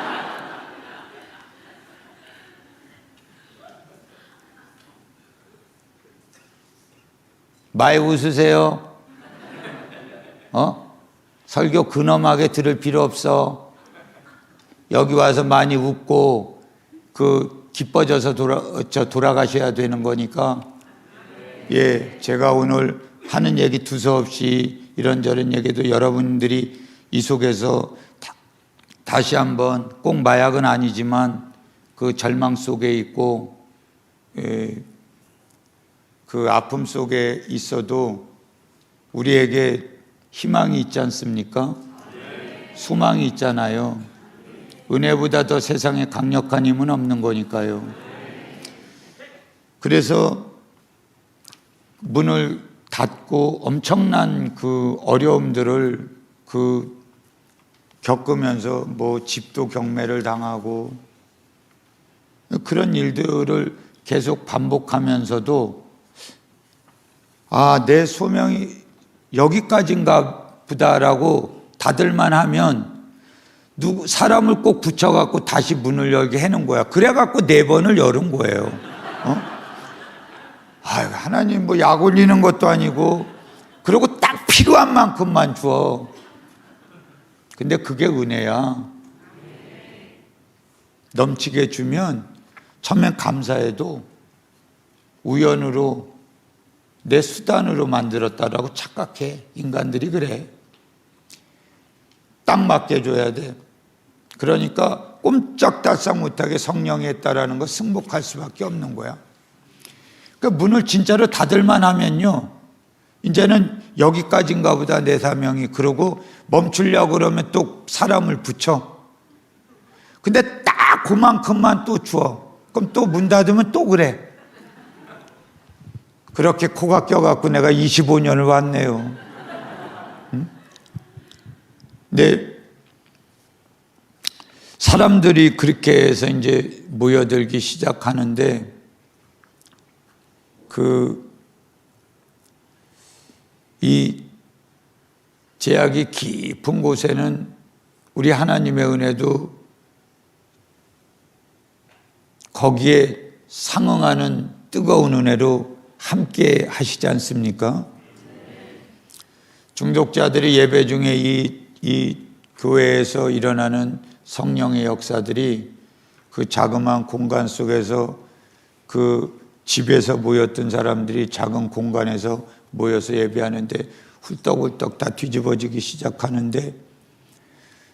많이 웃으세요? 설교 근엄하게 들을 필요 없어. 여기 와서 많이 웃고 기뻐져서 돌아가셔야 되는 거니까. 예, 제가 오늘 하는 얘기 두서없이 이런저런 얘기도 여러분들이 이 속에서 다시 한번 꼭 마약은 아니지만 절망 속에 있고 그 아픔 속에 있어도 우리에게 희망이 있지 않습니까? 소망이 있잖아요. 은혜보다 더 세상에 강력한 힘은 없는 거니까요. 그래서 문을 닫고 엄청난 그 어려움들을 겪으면서 뭐 집도 경매를 당하고 그런 일들을 계속 반복하면서도 내 소명이 여기까지인가 보다라고 닫을만 하면 사람을 꼭 붙여갖고 다시 문을 열게 해놓은 거야. 그래갖고 4번을 열은 거예요. 하나님 뭐 약 올리는 것도 아니고, 그리고 딱 필요한 만큼만 줘. 근데 그게 은혜야. 넘치게 주면 처음엔 감사해도 우연으로 내 수단으로 만들었다라고 착각해. 인간들이 그래. 딱 맞게 줘야 돼. 그러니까 꼼짝달싹 못하게 성령이 했다라는 거 승복할 수밖에 없는 거야. 그러니까 문을 진짜로 닫을만 하면요, 이제는 여기까지인가 보다 내 사명이. 그러고 멈추려고 그러면 또 사람을 붙여. 근데 딱 그만큼만 또 줘. 그럼 또 문 닫으면 또 그래. 그렇게 코가 껴갖고 내가 25년을 왔네요. 근데 사람들이 그렇게 해서 이제 모여들기 시작하는데, 이 제약이 깊은 곳에는 우리 하나님의 은혜도 거기에 상응하는 뜨거운 은혜로 함께 하시지 않습니까? 중독자들이 예배 중에 이 교회에서 일어나는 성령의 역사들이 그 자그마한 공간 속에서 그 집에서 모였던 사람들이 작은 공간에서 모여서 예배하는데 훌떡훌떡 다 뒤집어지기 시작하는데,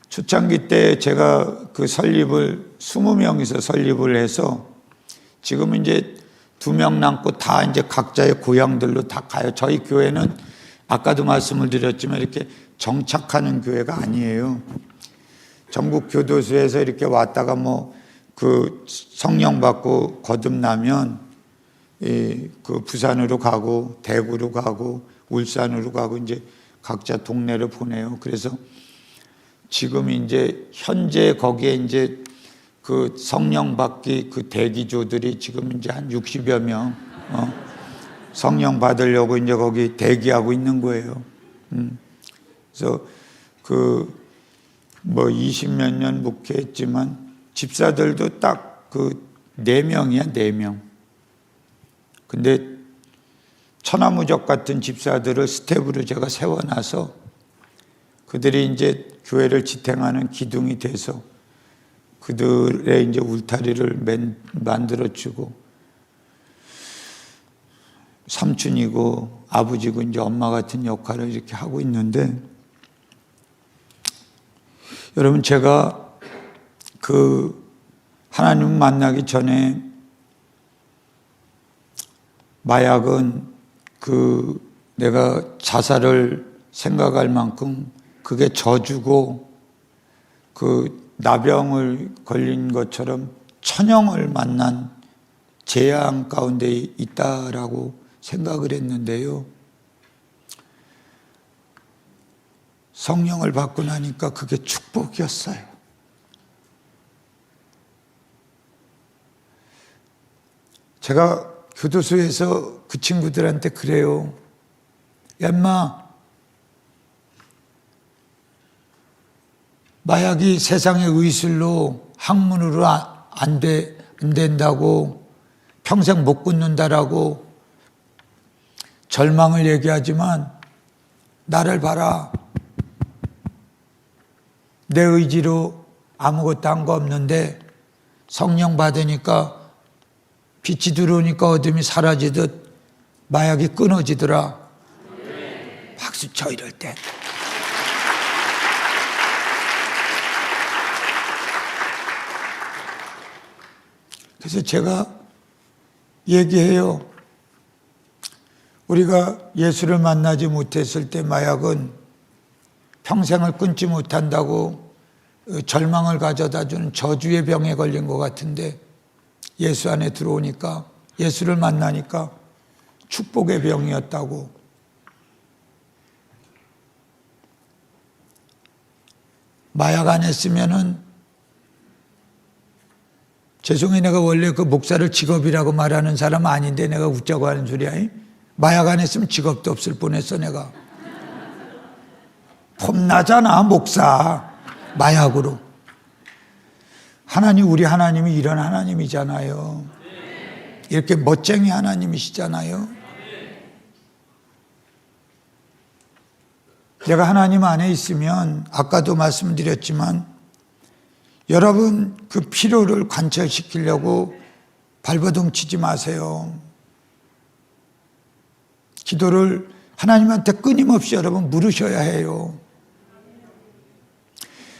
초창기 때 제가 그 설립을 20명이서 설립을 해서 지금 이제 2명 남고 다 이제 각자의 고향들로 다 가요. 저희 교회는 아까도 말씀을 드렸지만 이렇게 정착하는 교회가 아니에요. 전국 교도소에서 이렇게 왔다가 뭐 그 성령 받고 거듭나면 그 부산으로 가고 대구로 가고 울산으로 가고 이제 각자 동네를 보내요. 그래서 지금 이제 현재 거기에 이제 그 성령 받기 그 대기조들이 지금 이제 한 60여 명 성령 받으려고 이제 거기 대기하고 있는 거예요. 그래서 그 뭐 20몇 년 목회했지만 집사들도 딱 그 4명이야, 4명. 근데 천하무적 같은 집사들을 스텝으로 제가 세워놔서 그들이 이제 교회를 지탱하는 기둥이 돼서 그들의 이제 울타리를 만들어주고, 삼촌이고 아버지고 이제 엄마 같은 역할을 이렇게 하고 있는데, 여러분 제가 그 하나님 만나기 전에 마약은 그 내가 자살을 생각할 만큼 그게 저주고 그 나병을 걸린 것처럼 천형을 만난 재앙 가운데 있다라고 생각을 했는데요. 성령을 받고 나니까 그게 축복이었어요. 제가 교도소에서 그 친구들한테 그래요. 야, 인마, 마약이 세상의 의술로 학문으로 안 된다고, 평생 못 끊는다라고 절망을 얘기하지만 나를 봐라. 내 의지로 아무것도 한 거 없는데 성령 받으니까 빛이 들어오니까 어둠이 사라지듯 마약이 끊어지더라. 박수 쳐 이럴 때. 그래서 제가 얘기해요. 우리가 예수를 만나지 못했을 때 마약은 평생을 끊지 못한다고 절망을 가져다 주는 저주의 병에 걸린 것 같은데, 예수 안에 들어오니까, 예수를 만나니까 축복의 병이었다고. 마약 안 했으면은, 죄송해, 내가 원래 그 목사를 직업이라고 말하는 사람 아닌데 내가 웃자고 하는 소리야. 마약 안 했으면 직업도 없을 뻔했어 내가. 폼나잖아 목사, 마약으로. 하나님, 우리 하나님이 이런 하나님이잖아요. 이렇게 멋쟁이 하나님이시잖아요. 내가 하나님 안에 있으면, 아까도 말씀드렸지만, 여러분 그 피로를 관철시키려고 발버둥 치지 마세요. 기도를 하나님한테 끊임없이 여러분 물으셔야 해요.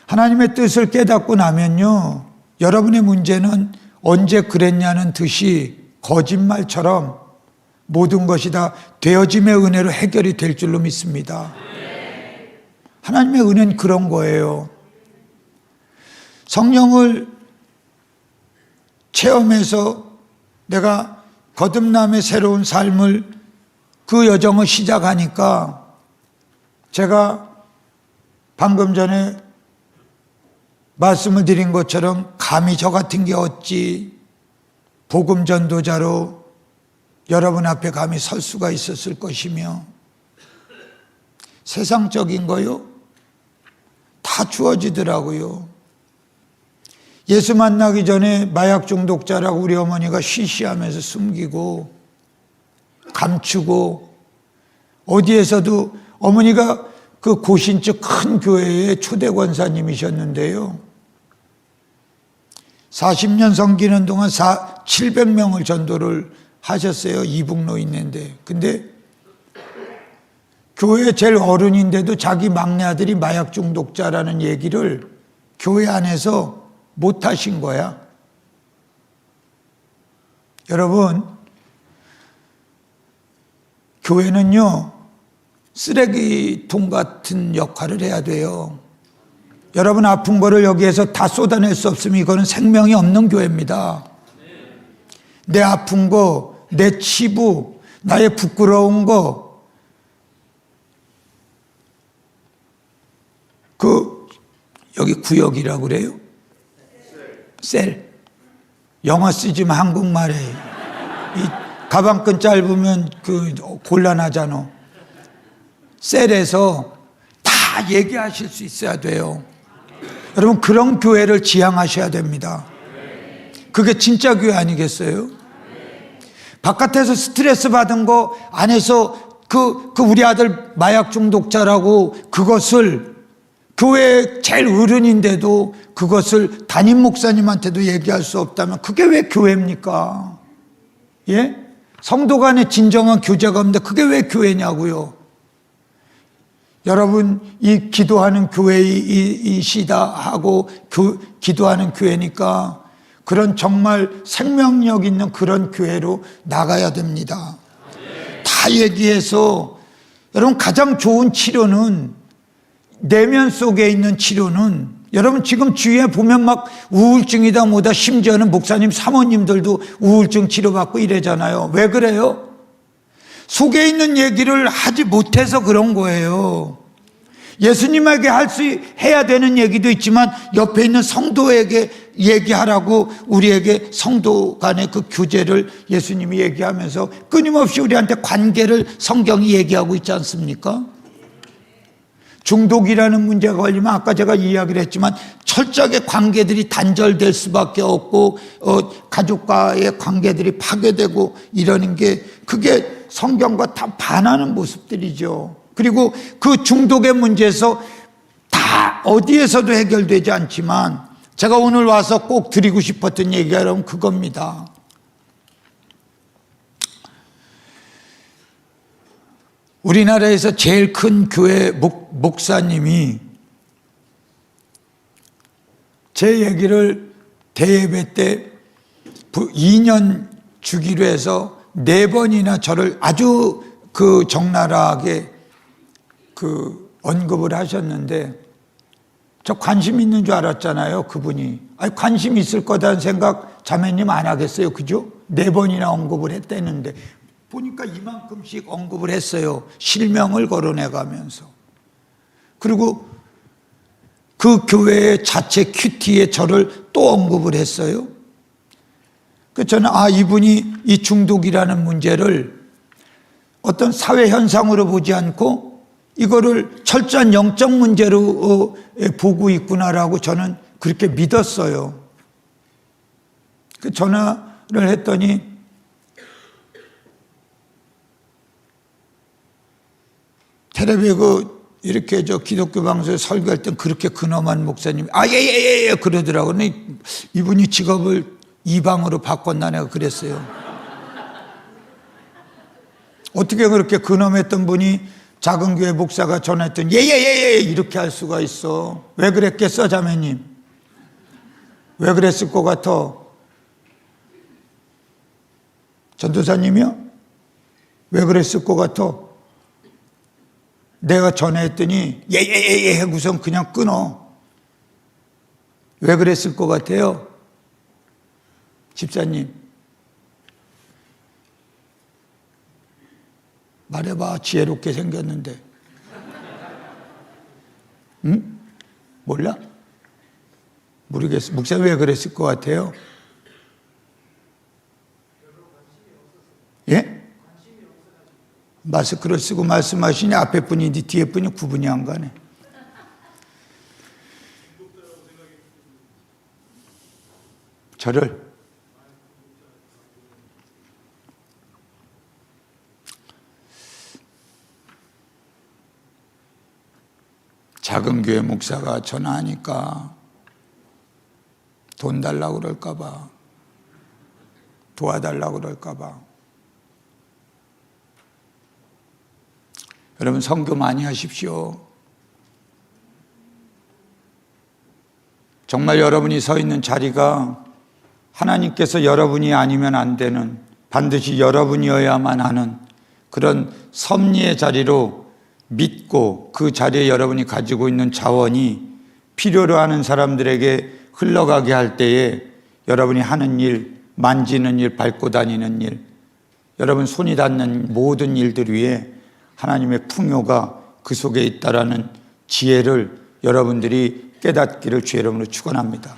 하나님의 뜻을 깨닫고 나면요, 여러분의 문제는 언제 그랬냐는 듯이 거짓말처럼 모든 것이 다 되어짐의 은혜로 해결이 될 줄로 믿습니다. 하나님의 은혜는 그런 거예요. 성령을 체험해서 내가 거듭남의 새로운 삶을, 그 여정을 시작하니까, 제가 방금 전에 말씀을 드린 것처럼 감히 저 같은 게 어찌 복음 전도자로 여러분 앞에 감히 설 수가 있었을 것이며, 세상적인 거요 다 주어지더라고요. 예수 만나기 전에 마약 중독자라고 우리 어머니가 쉬쉬하면서 숨기고 감추고, 어디에서도, 어머니가 그 고신적 큰 교회의 초대 권사님이셨는데요, 40년 섬기는 동안 700명을 전도를 하셨어요. 이북로 있는데. 근데 교회 제일 어른인데도 자기 막내 아들이 마약 중독자라는 얘기를 교회 안에서 못 하신 거야. 여러분, 교회는요, 쓰레기통 같은 역할을 해야 돼요. 여러분 아픈 거를 여기에서 다 쏟아낼 수 없으면 이거는 생명이 없는 교회입니다. 내 아픈 거, 내 치부, 나의 부끄러운 거, 여기 구역이라고 그래요? 셀. 영어 쓰지만 한국말에. 이 가방끈 짧으면 곤란하잖아. 셀에서 다 얘기하실 수 있어야 돼요. 여러분, 그런 교회를 지향하셔야 됩니다. 그게 진짜 교회 아니겠어요? 바깥에서 스트레스 받은 거 안에서 우리 아들 마약 중독자라고, 그것을 교회 제일 어른인데도 그것을 담임 목사님한테도 얘기할 수 없다면 그게 왜 교회입니까? 예? 성도 간에 진정한 교제가 없는데 그게 왜 교회냐고요? 여러분, 이 기도하는 교회이시다 하고 기도하는 교회니까 그런 정말 생명력 있는 그런 교회로 나가야 됩니다. 다 얘기해서, 여러분 가장 좋은 치료는, 내면 속에 있는 치료는, 여러분 지금 주위에 보면 막 우울증이다 뭐다, 심지어는 목사님 사모님들도 우울증 치료받고 이래잖아요. 왜 그래요? 속에 있는 얘기를 하지 못해서 그런 거예요. 예수님에게 해야 되는 얘기도 있지만 옆에 있는 성도에게 얘기하라고 우리에게 성도 간의 그 교제를 예수님이 얘기하면서 끊임없이 우리한테 관계를 성경이 얘기하고 있지 않습니까? 중독이라는 문제가 걸리면 아까 제가 이야기를 했지만 철저하게 관계들이 단절될 수밖에 없고 가족과의 관계들이 파괴되고 이러는 게, 그게 성경과 다 반하는 모습들이죠. 그리고 그 중독의 문제에서 다 어디에서도 해결되지 않지만 제가 오늘 와서 꼭 드리고 싶었던 얘기가 여러분 그겁니다. 우리나라에서 제일 큰 교회 목사님이 제 얘기를 대예배 때 2년 주기로 해서 4번이나 저를 아주 그 적나라하게 그 언급을 하셨는데 저 관심 있는 줄 알았잖아요, 그분이. 아니, 관심 있을 거다는 생각 자매님 안 하겠어요, 그죠? 4번이나 언급을 했다는데 보니까 이만큼씩 언급을 했어요. 실명을 거론해가면서. 그리고 그 교회의 자체 큐티에 저를 또 언급을 했어요. 그 저는 이분이 이 중독이라는 문제를 어떤 사회 현상으로 보지 않고 이거를 철저한 영적 문제로 보고 있구나라고 저는 그렇게 믿었어요. 그 전화를 했더니 텔레비에 이렇게 기독교 방송에 설교할 땐 그렇게 근엄한 목사님이 예 그러더라고요. 이분이 직업을 이방으로 바꿨나 내가 그랬어요. 어떻게 그렇게 근엄했던 분이 작은 교회 목사가 전화했더니 예 이렇게 할 수가 있어. 왜 그랬겠어, 자매님? 왜 그랬을 것 같아? 전도사님이요? 왜 그랬을 것 같아? 내가 전화했더니 예 하고선 그냥 끊어. 왜 그랬을 것 같아요? 집사님 말해봐. 지혜롭게 생겼는데. 응? 몰라? 모르겠어. 목사님 왜 그랬을 것 같아요? 예? 마스크를 쓰고 말씀하시니 앞에 분인지 뒤에 분이 구분이 안 가네. 저를 작은 교회 목사가 전화하니까 돈 달라고 그럴까 봐, 도와달라고 그럴까 봐. 여러분 선교 많이 하십시오. 정말 여러분이 서 있는 자리가 하나님께서 여러분이 아니면 안 되는, 반드시 여러분이어야만 하는 그런 섭리의 자리로 믿고 그 자리에 여러분이 가지고 있는 자원이 필요로 하는 사람들에게 흘러가게 할 때에 여러분이 하는 일, 만지는 일, 밟고 다니는 일, 여러분 손이 닿는 모든 일들 위에 하나님의 풍요가 그 속에 있다라는 지혜를 여러분들이 깨닫기를 주의 이름으로 축원합니다.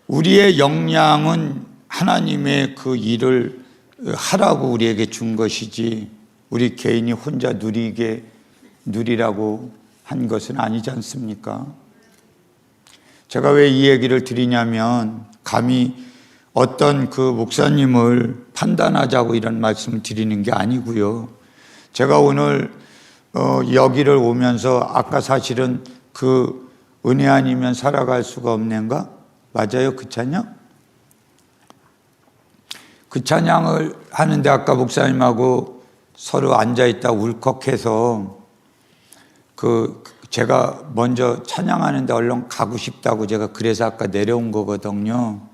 우리의 역량은 하나님의 그 일을 하라고 우리에게 준 것이지 우리 개인이 혼자 누리라고 한 것은 아니지 않습니까? 제가 왜 이 얘기를 드리냐면 감히 어떤 그 목사님을 판단하자고 이런 말씀을 드리는 게 아니고요. 제가 오늘 여기를 오면서 아까 사실은 그 은혜 아니면 살아갈 수가 없는가? 맞아요, 그 찬양? 그 찬양을 하는데 아까 목사님하고 서로 앉아있다 울컥해서 제가 먼저 찬양하는데 얼른 가고 싶다고 제가 그래서 아까 내려온 거거든요.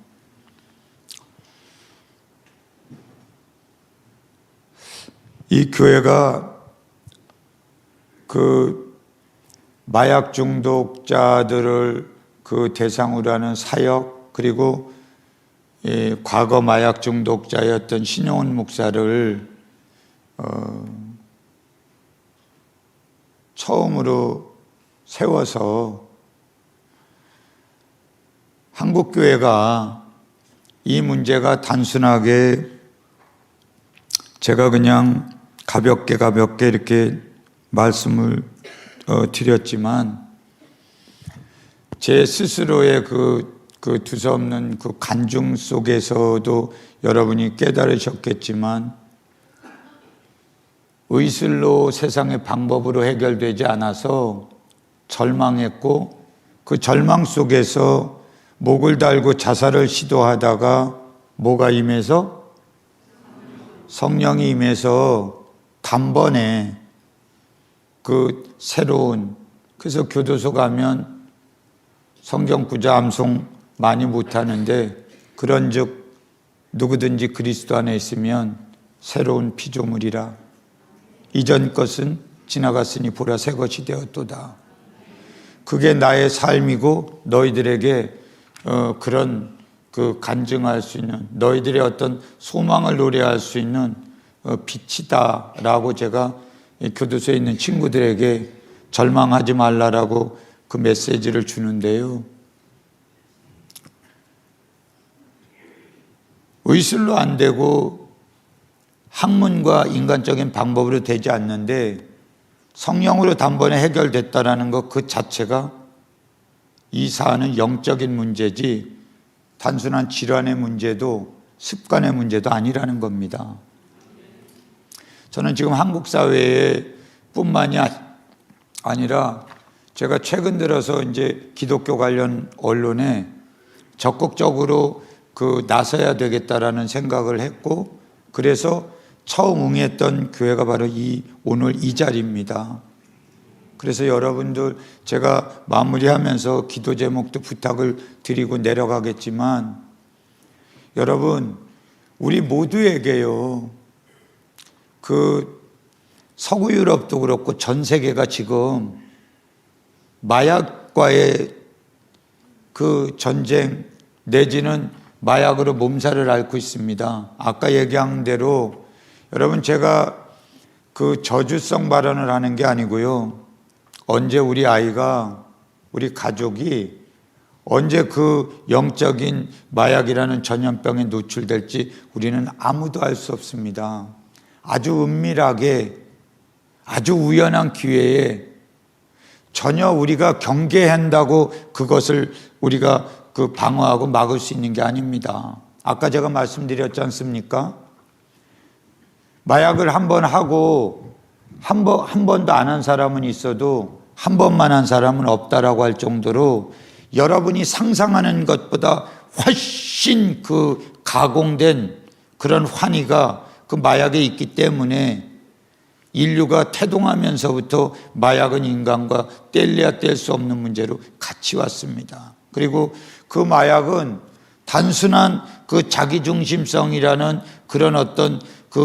이 교회가 그 마약 중독자들을 그 대상으로 하는 사역, 그리고 과거 마약 중독자였던 신용훈 목사를 처음으로 세워서 한국교회가 이 문제가 단순하게 제가 그냥 가볍게 이렇게 말씀을 드렸지만 제 스스로의 그 두서없는 그 간증 속에서도 여러분이 깨달으셨겠지만 의술로 세상의 방법으로 해결되지 않아서 절망했고 그 절망 속에서 목을 달고 자살을 시도하다가 뭐가 임해서? 성령이 임해서 단번에 그 새로운, 그래서 교도소 가면 성경 구자 암송 많이 못하는데 그런즉 누구든지 그리스도 안에 있으면 새로운 피조물이라. 이전 것은 지나갔으니 보라 새 것이 되었도다. 그게 나의 삶이고 너희들에게 그런 간증할 수 있는, 너희들의 어떤 소망을 노래할 수 있는 빛이다라고 제가 교도소에 있는 친구들에게 절망하지 말라라고 그 메시지를 주는데요. 의술로 안 되고 학문과 인간적인 방법으로 되지 않는데 성령으로 단번에 해결됐다라는 것 그 자체가 이 사안은 영적인 문제지 단순한 질환의 문제도 습관의 문제도 아니라는 겁니다. 저는 지금 한국 사회에 뿐만이 아니라 제가 최근 들어서 이제 기독교 관련 언론에 적극적으로 나서야 되겠다라는 생각을 했고, 그래서 처음 응했던 교회가 바로 오늘 이 자리입니다. 그래서 여러분들 제가 마무리하면서 기도 제목도 부탁을 드리고 내려가겠지만, 여러분 우리 모두에게요, 서구 유럽도 그렇고 전 세계가 지금 마약과의 전쟁 내지는 마약으로 몸살을 앓고 있습니다. 아까 얘기한 대로 여러분 제가 저주성 발언을 하는 게 아니고요. 언제 우리 아이가, 우리 가족이 언제 영적인 마약이라는 전염병에 노출될지 우리는 아무도 알 수 없습니다. 아주 은밀하게, 아주 우연한 기회에 전혀 우리가 경계한다고 그것을 우리가 방어하고 막을 수 있는 게 아닙니다. 아까 제가 말씀드렸지 않습니까? 마약을 한 번 하고 한 번도 안 한 사람은 있어도 한 번만 한 사람은 없다라고 할 정도로 여러분이 상상하는 것보다 훨씬 가공된 그런 환희가 마약에 있기 때문에 인류가 태동하면서부터 마약은 인간과 뗄래야 뗄 수 없는 문제로 같이 왔습니다. 그리고 그 마약은 단순한 자기중심성이라는 그런 어떤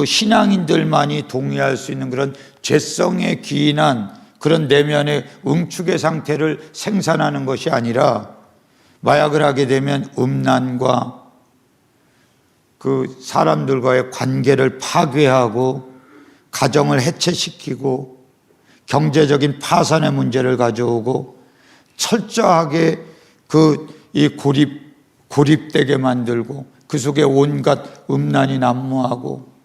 신앙인들만이 동의할 수 있는 그런 죄성에 기인한 그런 내면의 응축의 상태를 생산하는 것이 아니라, 마약을 하게 되면 음란과 사람들과의 관계를 파괴하고 가정을 해체시키고 경제적인 파산의 문제를 가져오고 철저하게 고립되게 만들고 그 속에 온갖 음란이 난무하고,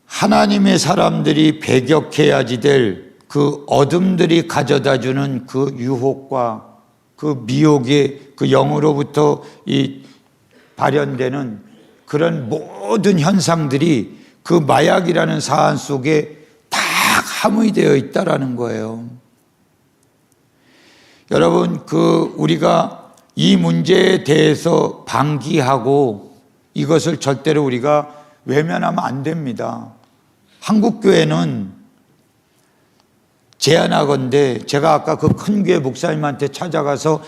하나님의 사람들이 배격해야지 될 어둠들이 가져다주는 유혹과 미혹의 영으로부터 발현되는 그런 모든 현상들이 마약이라는 사안 속에 다 함의되어 있다라는 거예요. 여러분, 우리가 이 문제에 대해서 방기하고 이것을 절대로 우리가 외면하면 안 됩니다. 한국교회는 제안하건대, 제가 아까 큰 교회 목사님한테 찾아가서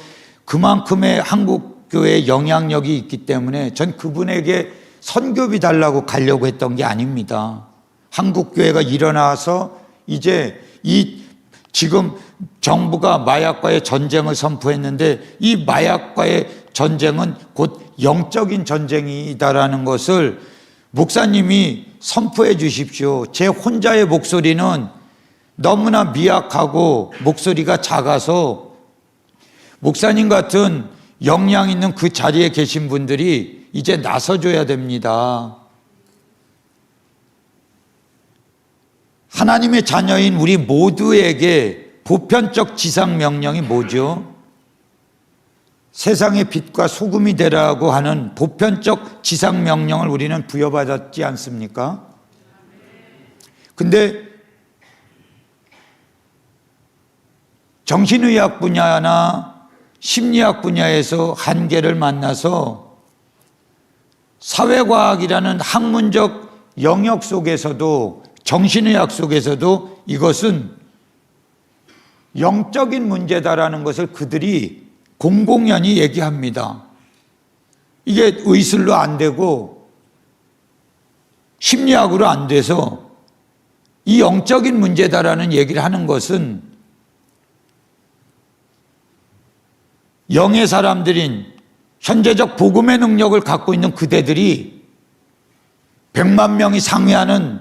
그만큼의 한국교회의 영향력이 있기 때문에 전 그분에게 선교비 달라고 가려고 했던 게 아닙니다. 한국교회가 일어나서 이제 지금 정부가 마약과의 전쟁을 선포했는데 이 마약과의 전쟁은 곧 영적인 전쟁이다라는 것을 목사님이 선포해 주십시오. 제 혼자의 목소리는 너무나 미약하고 목소리가 작아서 목사님 같은 역량 있는 그 자리에 계신 분들이 이제 나서줘야 됩니다. 하나님의 자녀인 우리 모두에게 보편적 지상명령이 뭐죠? 세상의 빛과 소금이 되라고 하는 보편적 지상명령을 우리는 부여받았지 않습니까? 근데 정신의학 분야나 심리학 분야에서 한계를 만나서 사회과학이라는 학문적 영역 속에서도, 정신의학 속에서도 이것은 영적인 문제다라는 것을 그들이 공공연히 얘기합니다. 이게 의술로 안 되고 심리학으로 안 돼서 이 영적인 문제다라는 얘기를 하는 것은 영의 사람들인 현재적 복음의 능력을 갖고 있는 그대들이 100만 명이 상회하는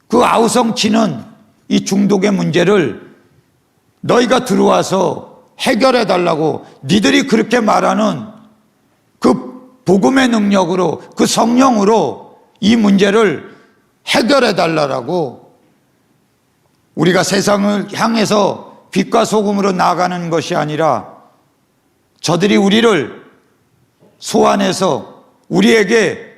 그 아우성치는 이 중독의 문제를 너희가 들어와서 해결해 달라고 니들이 그렇게 말하는 그 복음의 능력으로 그 성령으로 이 문제를 해결해 달라고 우리가 세상을 향해서 빛과 소금으로 나아가는 것이 아니라 저들이 우리를 소환해서 우리에게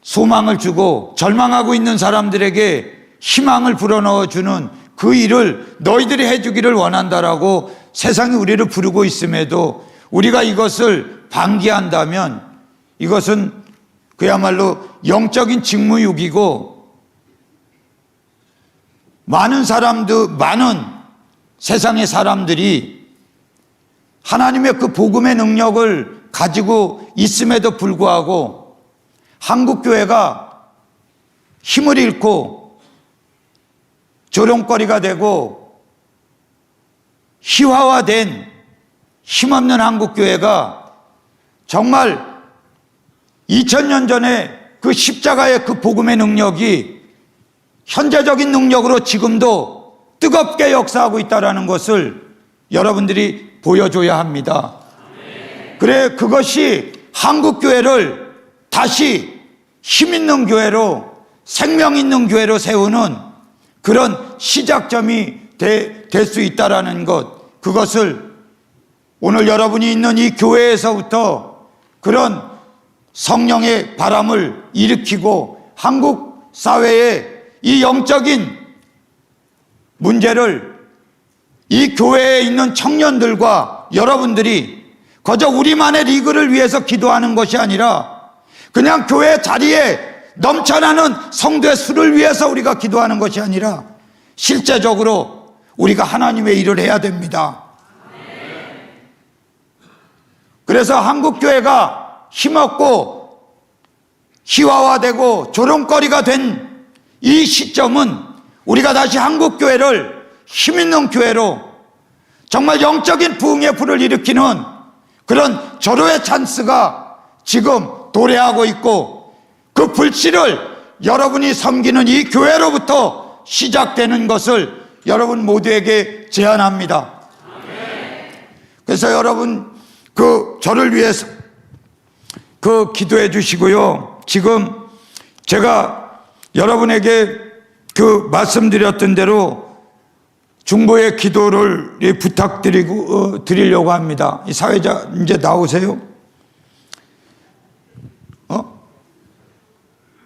소망을 주고 절망하고 있는 사람들에게 희망을 불어넣어주는 그 일을 너희들이 해주기를 원한다라고 세상이 우리를 부르고 있음에도 우리가 이것을 방기한다면 이것은 그야말로 영적인 직무유기고 많은 세상의 사람들이 하나님의 그 복음의 능력을 가지고 있음에도 불구하고 한국교회가 힘을 잃고 조롱거리가 되고 희화화된 힘없는 한국교회가 정말 2000년 전에 그 십자가의 그 복음의 능력이 현재적인 능력으로 지금도 뜨겁게 역사하고 있다는 것을 여러분들이 보여줘야 합니다. 그래, 그것이 한국교회를 다시 힘있는 교회로 생명 있는 교회로 세우는 그런 시작점이 될 수 있다는 것, 그것을 오늘 여러분이 있는 이 교회에서부터 그런 성령의 바람을 일으키고 한국 사회의 이 영적인 문제를 이 교회에 있는 청년들과 여러분들이 거저 우리만의 리그를 위해서 기도하는 것이 아니라 그냥 교회 자리에 넘쳐나는 성도의 수를 위해서 우리가 기도하는 것이 아니라 실제적으로 우리가 하나님의 일을 해야 됩니다. 그래서 한국교회가 힘없고 희화화되고 조롱거리가 된 이 시점은 우리가 다시 한국교회를 힘있는 교회로 정말 영적인 부흥의 불을 일으키는 그런 절호의 찬스가 지금 도래하고 있고 그 불씨를 여러분이 섬기는 이 교회로부터 시작되는 것을 여러분 모두에게 제안합니다. 그래서 여러분 저를 위해서 기도해 주시고요. 지금 제가 여러분에게 말씀드렸던 대로 중보의 기도를 드리려고 합니다. 이 사회자 이제 나오세요.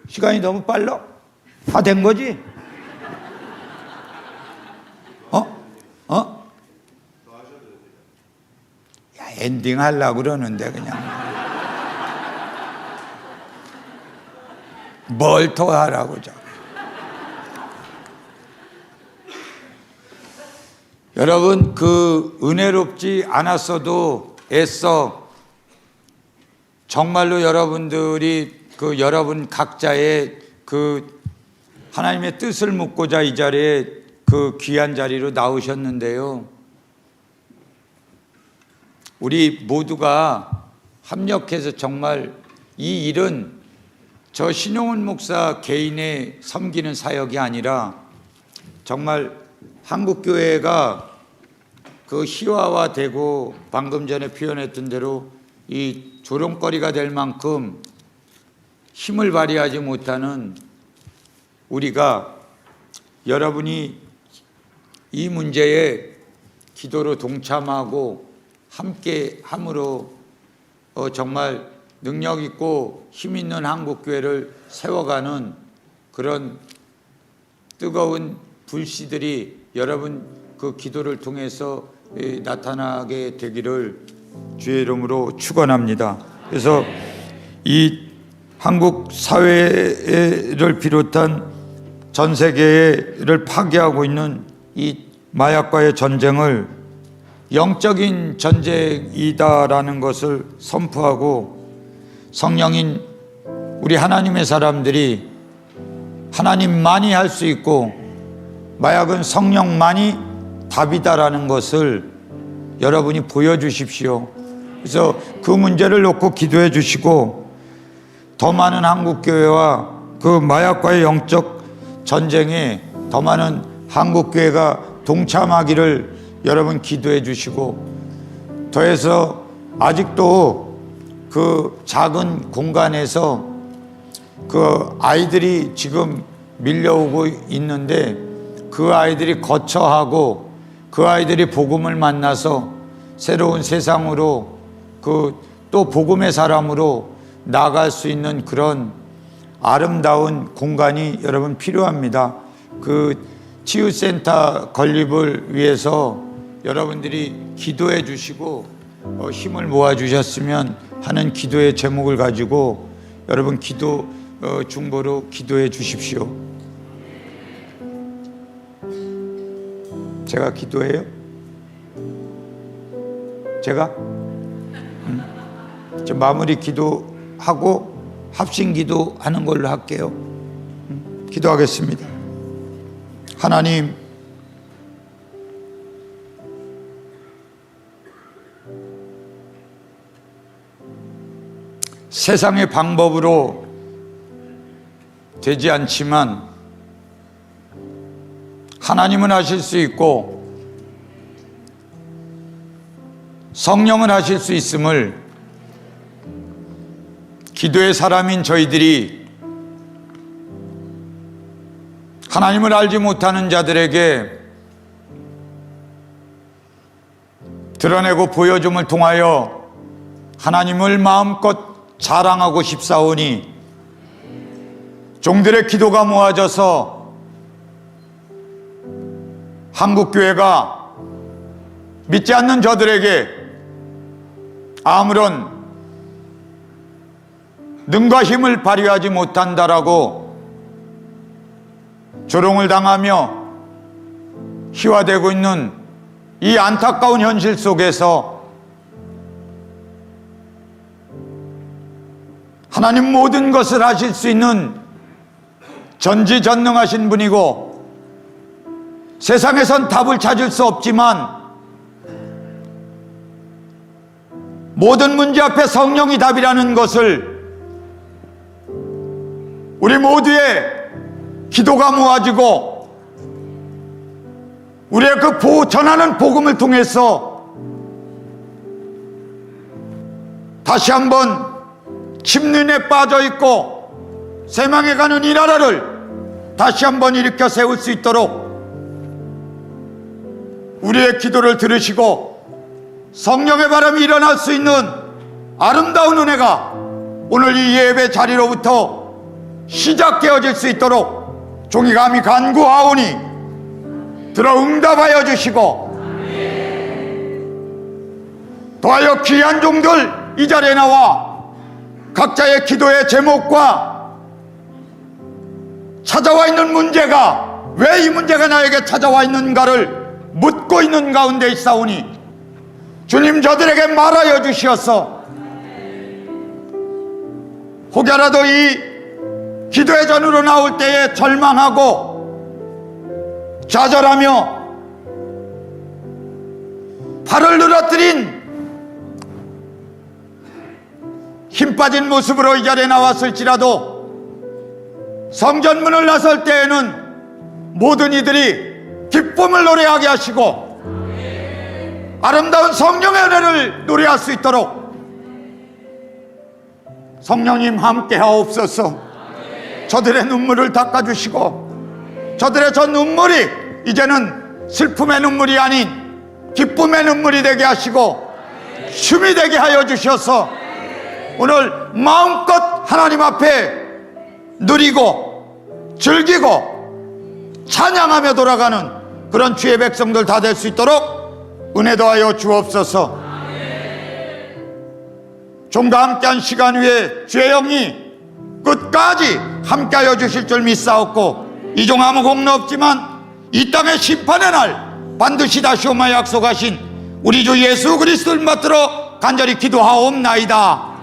시간이 너무 빨라? 다 된 거지? 야, 엔딩 하려고 그러는데 그냥 뭘 더 하라고 저. 여러분 은혜롭지 않았어도 애써 정말로 여러분들이 여러분 각자의 하나님의 뜻을 묻고자 이 자리에 귀한 자리로 나오셨는데요. 우리 모두가 합력해서 정말 이 일은 저 신용훈 목사 개인의 섬기는 사역이 아니라 정말 한국교회가 희화화되고 방금 전에 표현했던 대로 이 조롱거리가 될 만큼 힘을 발휘하지 못하는 우리가 여러분이 이 문제에 기도로 동참하고 함께 함으로 정말 능력 있고 힘 있는 한국교회를 세워가는 그런 뜨거운 불씨들이 여러분 기도를 통해서 나타나게 되기를 주의 이름으로 축원합니다. 그래서 이 한국 사회를 비롯한 전 세계를 파괴하고 있는 이 마약과의 전쟁을 영적인 전쟁이다라는 것을 선포하고 성령인 우리 하나님의 사람들이 하나님만이 할 수 있고 마약은 성령만이 답이다라는 것을 여러분이 보여주십시오. 그래서 그 문제를 놓고 기도해 주시고 더 많은 한국교회와 그 마약과의 영적 전쟁에 더 많은 한국교회가 동참하기를 여러분 기도해 주시고, 더해서 아직도 그 작은 공간에서 그 아이들이 지금 밀려오고 있는데 그 아이들이 거처하고 그 아이들이 복음을 만나서 새로운 세상으로 그 또 복음의 사람으로 나아갈 수 있는 그런 아름다운 공간이 여러분 필요합니다. 그 치유센터 건립을 위해서 여러분들이 기도해 주시고 힘을 모아 주셨으면 하는 기도의 제목을 가지고 여러분 기도 중보로 기도해 주십시오. 제가 기도해요? 제가? 저 마무리 기도하고 합심 기도하는 걸로 할게요. 기도하겠습니다. 하나님, 세상의 방법으로 되지 않지만 하나님은 하실 수 있고 성령은 하실 수 있음을 기도의 사람인 저희들이 하나님을 알지 못하는 자들에게 드러내고 보여줌을 통하여 하나님을 마음껏 자랑하고 싶사오니 종들의 기도가 모아져서 한국교회가 믿지 않는 저들에게 아무런 능과 힘을 발휘하지 못한다라고 조롱을 당하며 희화되고 있는 이 안타까운 현실 속에서 하나님 모든 것을 하실 수 있는 전지전능하신 분이고 세상에선 답을 찾을 수 없지만 모든 문제 앞에 성령이 답이라는 것을 우리 모두의 기도가 모아지고 우리의 그 전하는 복음을 통해서 다시 한번 침륜에 빠져 있고 쇠망해 가는 이 나라를 다시 한번 일으켜 세울 수 있도록 우리의 기도를 들으시고 성령의 바람이 일어날 수 있는 아름다운 은혜가 오늘 이 예배 자리로부터 시작되어질 수 있도록 종이 감히 간구하오니 들어 응답하여 주시고 더하여 귀한 종들 이 자리에 나와 각자의 기도의 제목과 찾아와 있는 문제가 왜 이 문제가 나에게 찾아와 있는가를 묻고 있는 가운데 있사오니 주님 저들에게 말하여 주시어서 혹여라도 이 기도의 전으로 나올 때에 절망하고 좌절하며 발을 늘어뜨린 힘 빠진 모습으로 이 자리에 나왔을지라도 성전문을 나설 때에는 모든 이들이 기쁨을 노래하게 하시고 아름다운 성령의 은혜를 노래할 수 있도록 성령님 함께 하옵소서. 저들의 눈물을 닦아주시고 저들의 저 눈물이 이제는 슬픔의 눈물이 아닌 기쁨의 눈물이 되게 하시고 춤이 되게 하여 주셔서 오늘 마음껏 하나님 앞에 누리고 즐기고 찬양하며 돌아가는 그런 주의 백성들 다 될 수 있도록 은혜 더하여 주옵소서. 종과 함께한 시간 위에 주의 영이 끝까지 함께하여 주실 줄 믿사옵고 이종 아무 공로 없지만 이 땅의 심판의 날 반드시 다시 오마 약속하신 우리 주 예수 그리스도를 받들어 간절히 기도하옵나이다.